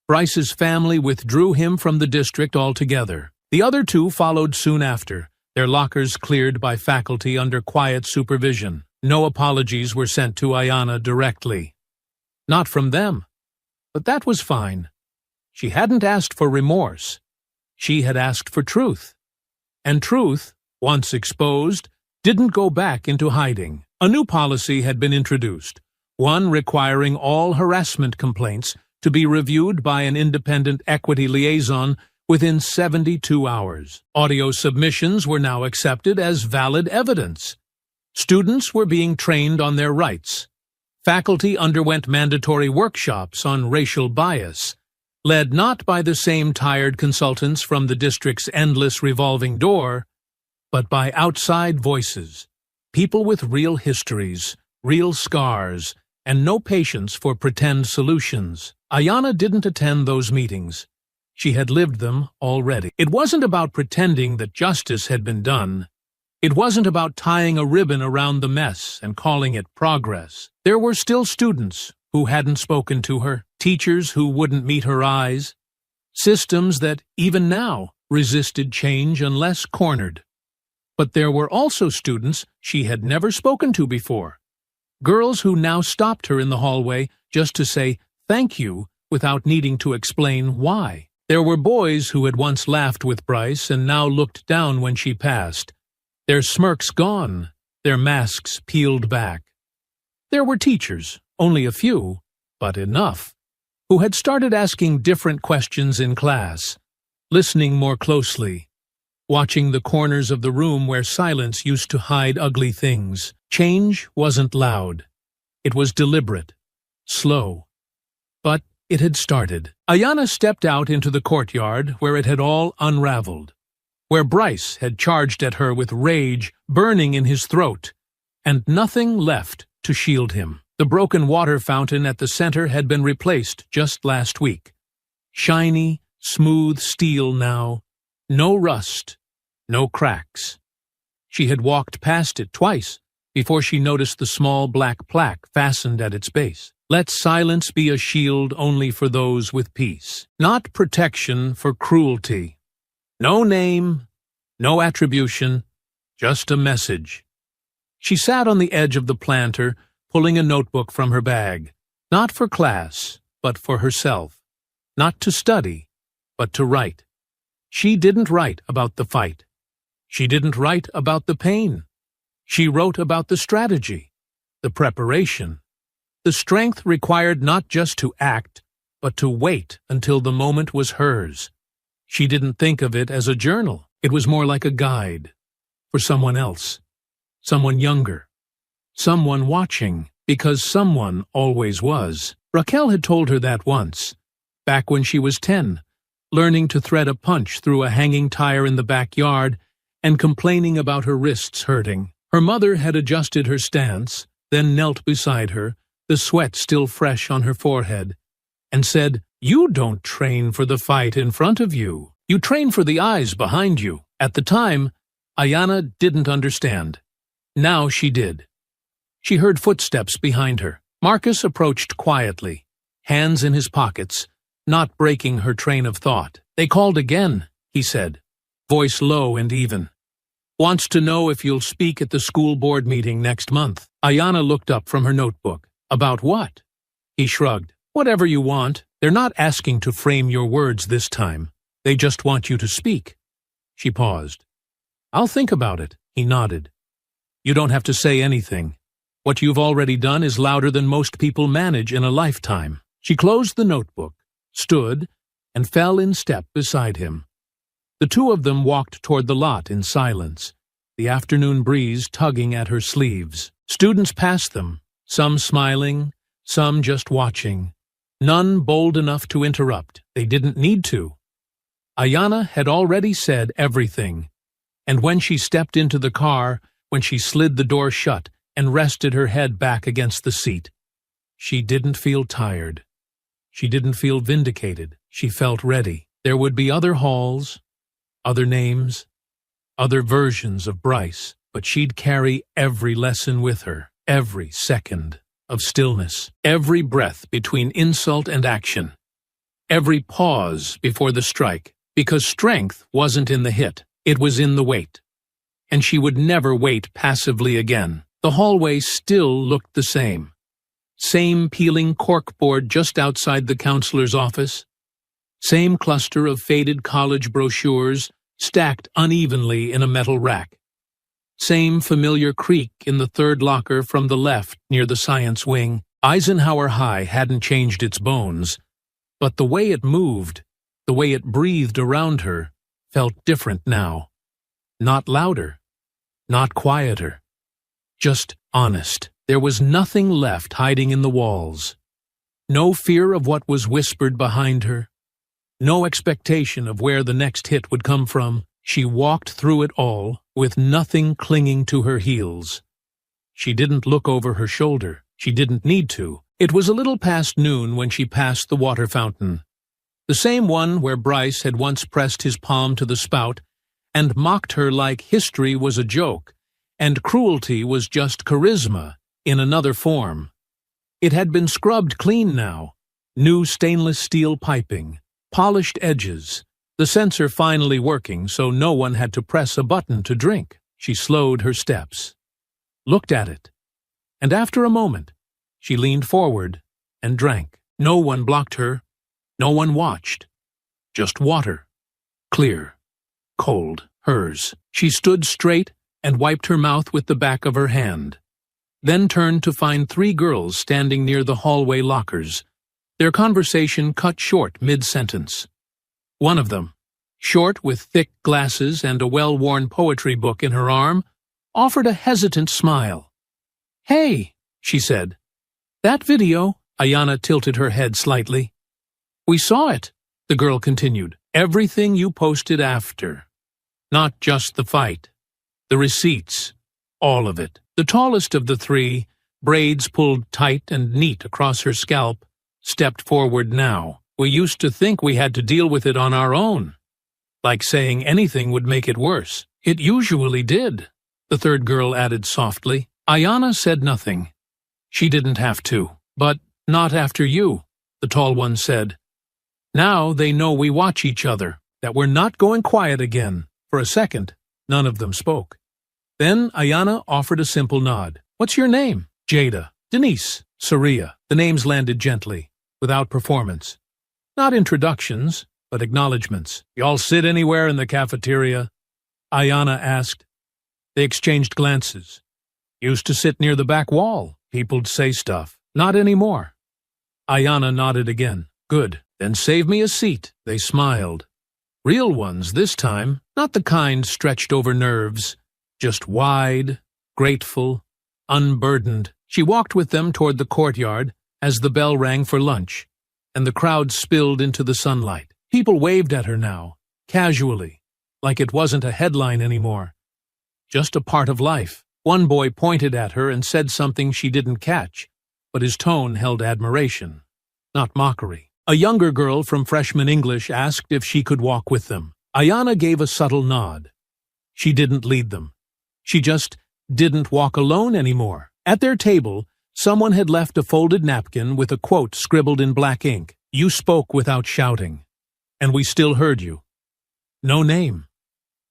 Bryce's family withdrew him from the district altogether. The other two followed soon after, their lockers cleared by faculty under quiet supervision. No apologies were sent to Ayanna directly. Not from them. But that was fine. She hadn't asked for remorse. She had asked for truth. And truth, once exposed, didn't go back into hiding. A new policy had been introduced, one requiring all harassment complaints to be reviewed by an independent equity liaison within 72 hours. Audio submissions were now accepted as valid evidence. Students were being trained on their rights. Faculty underwent mandatory workshops on racial bias, led not by the same tired consultants from the district's endless revolving door, but by outside voices, people with real histories, real scars, and no patience for pretend solutions. Ayanna didn't attend those meetings. She had lived them already. It wasn't about pretending that justice had been done. It wasn't about tying a ribbon around the mess and calling it progress. There were still students who hadn't spoken to her, teachers who wouldn't meet her eyes, systems that, even now, resisted change unless cornered. But there were also students she had never spoken to before, girls who now stopped her in the hallway just to say thank you without needing to explain why. There were boys who had once laughed with Bryce and now looked down when she passed, their smirks gone, their masks peeled back. There were teachers, only a few, but enough, who had started asking different questions in class, listening more closely, watching the corners of the room where silence used to hide ugly things. Change wasn't loud. It was deliberate, slow. But it had started. Ayanna stepped out into the courtyard where it had all unraveled, where Bryce had charged at her with rage burning in his throat, and nothing left to shield him. The broken water fountain at the center had been replaced just last week. Shiny, smooth steel now, no rust, no cracks. She had walked past it twice before she noticed the small black plaque fastened at its base. Let silence be a shield only for those with peace, not protection for cruelty. No name, no attribution, just a message. She sat on the edge of the planter, pulling a notebook from her bag, not for class, but for herself, not to study, but to write. She didn't write about the fight. She didn't write about the pain. She wrote about the strategy, the preparation, the strength required not just to act, but to wait until the moment was hers. She didn't think of it as a journal. It was more like a guide for someone else, someone younger, someone watching, because someone always was. Raquel had told her that once, back when she was 10, learning to thread a punch through a hanging tire in the backyard and complaining about her wrists hurting. Her mother had adjusted her stance, then knelt beside her, the sweat still fresh on her forehead, and said, "You don't train for the fight in front of you. You train for the eyes behind you." At the time, Ayanna didn't understand. Now she did. She heard footsteps behind her. Marcus approached quietly, hands in his pockets, not breaking her train of thought. "They called again," he said, voice low and even. "Wants to know if you'll speak at the school board meeting next month." Ayanna looked up from her notebook. "About what?" He shrugged. "Whatever you want. They're not asking to frame your words this time. They just want you to speak." She paused. "I'll think about it," he nodded. "You don't have to say anything. What you've already done is louder than most people manage in a lifetime." She closed the notebook, stood, and fell in step beside him. The two of them walked toward the lot in silence, the afternoon breeze tugging at her sleeves. Students passed them, some smiling, some just watching. None bold enough to interrupt. They didn't need to. Ayanna had already said everything, and when she stepped into the car, when she slid the door shut and rested her head back against the seat, she didn't feel tired. She didn't feel vindicated. She felt ready. There would be other halls, other names, other versions of Bryce, but she'd carry every lesson with her, every second of stillness, every breath between insult and action, every pause before the strike, because strength wasn't in the hit, it was in the wait. And she would never wait passively again. The hallway still looked the same. Same peeling corkboard just outside the counselor's office. Same cluster of faded college brochures stacked unevenly in a metal rack. Same familiar creak in the third locker from the left near the science wing. Eisenhower High hadn't changed its bones, but the way it moved, the way it breathed around her, felt different now. Not louder, not quieter, just honest. There was nothing left hiding in the walls. No fear of what was whispered behind her. No expectation of where the next hit would come from. She walked through it all with nothing clinging to her heels. She didn't look over her shoulder. She didn't need to. It was a little past noon when she passed the water fountain. The same one where Bryce had once pressed his palm to the spout and mocked her like history was a joke and cruelty was just charisma in another form. It had been scrubbed clean now. New stainless steel piping, polished edges, the sensor finally working so no one had to press a button to drink. She slowed her steps, looked at it, and after a moment, she leaned forward and drank. No one blocked her, no one watched. Just water, clear, cold, hers. She stood straight and wiped her mouth with the back of her hand, then turned to find 3 girls standing near the hallway lockers. Their conversation cut short mid-sentence. One of them, short with thick glasses and a well-worn poetry book in her arm, offered a hesitant smile. "Hey," she said. "That video," Ayanna tilted her head slightly. "We saw it," the girl continued. "Everything you posted after. Not just the fight. The receipts. All of it." The tallest of the 3, braids pulled tight and neat across her scalp, stepped forward now. "We used to think we had to deal with it on our own. Like saying anything would make it worse. It usually did," the third girl added softly. Ayanna said nothing. She didn't have to. "But not after you," the tall one said. "Now they know we watch each other, that we're not going quiet again." For a second, none of them spoke. Then Ayanna offered a simple nod. "What's your name?" "Jada." "Denise." "Saria." The names landed gently, without performance. Not introductions, but acknowledgments. "Y'all sit anywhere in the cafeteria?" Ayanna asked. They exchanged glances. "Used to sit near the back wall. People'd say stuff." "Not anymore." Ayanna nodded again. "Good. Then save me a seat." They smiled. Real ones this time, not the kind stretched over nerves. Just wide, grateful, unburdened. She walked with them toward the courtyard as the bell rang for lunch, and the crowd spilled into the sunlight. People waved at her now, casually, like it wasn't a headline anymore. Just a part of life. One boy pointed at her and said something she didn't catch, but his tone held admiration, not mockery. A younger girl from freshman English asked if she could walk with them. Ayanna gave a subtle nod. She didn't lead them. She just didn't walk alone anymore. At their table, someone had left a folded napkin with a quote scribbled in black ink. "You spoke without shouting, and we still heard you." No name.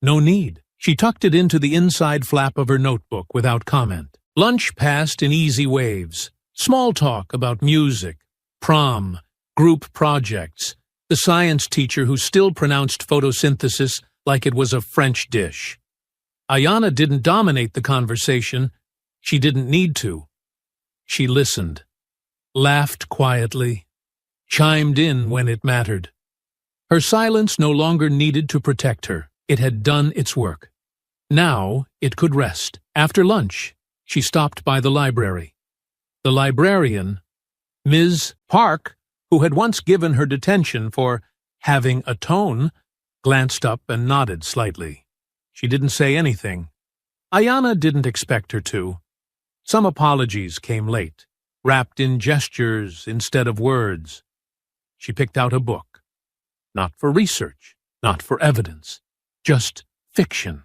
No need. She tucked it into the inside flap of her notebook without comment. Lunch passed in easy waves. Small talk about music, prom, group projects, the science teacher who still pronounced photosynthesis like it was a French dish. Ayanna didn't dominate the conversation. She didn't need to. She listened, laughed quietly, chimed in when it mattered. Her silence no longer needed to protect her. It had done its work. Now it could rest. After lunch, she stopped by the library. The librarian, Ms. Park, who had once given her detention for having a tone, glanced up and nodded slightly. She didn't say anything. Ayanna didn't expect her to. Some apologies came late, wrapped in gestures instead of words. She picked out a book. Not for research, not for evidence, just fiction.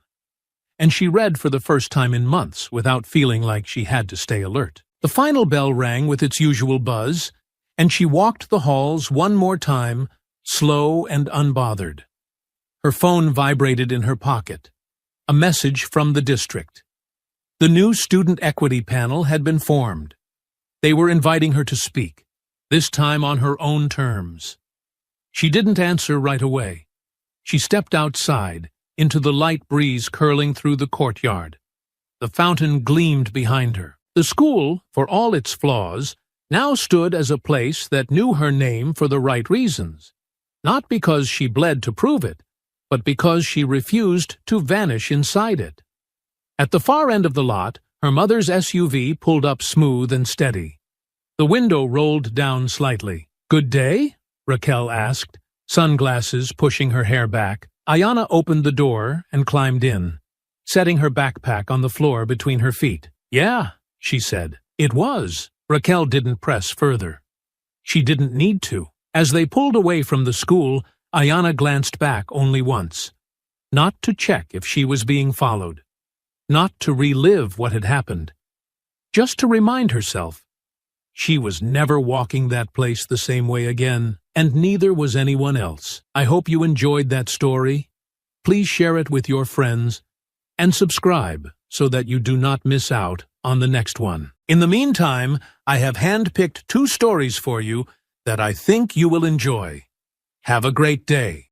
And she read for the first time in months without feeling like she had to stay alert. The final bell rang with its usual buzz, and she walked the halls one more time, slow and unbothered. Her phone vibrated in her pocket. A message from the district. The new student equity panel had been formed. They were inviting her to speak, this time on her own terms. She didn't answer right away. She stepped outside, into the light breeze curling through the courtyard. The fountain gleamed behind her. The school, for all its flaws, now stood as a place that knew her name for the right reasons, not because she bled to prove it, but because she refused to vanish inside it. At the far end of the lot, her mother's SUV pulled up smooth and steady. The window rolled down slightly. "Good day?" Raquel asked, sunglasses pushing her hair back. Ayanna opened the door and climbed in, setting her backpack on the floor between her feet. "Yeah," she said. "It was." Raquel didn't press further. She didn't need to. As they pulled away from the school, Ayanna glanced back only once. Not to check if she was being followed. Not to relive what had happened. Just to remind herself. She was never walking that place the same way again, and neither was anyone else. I hope you enjoyed that story. Please share it with your friends, and subscribe so that you do not miss out on the next one. In the meantime, I have handpicked 2 stories for you that I think you will enjoy. Have a great day.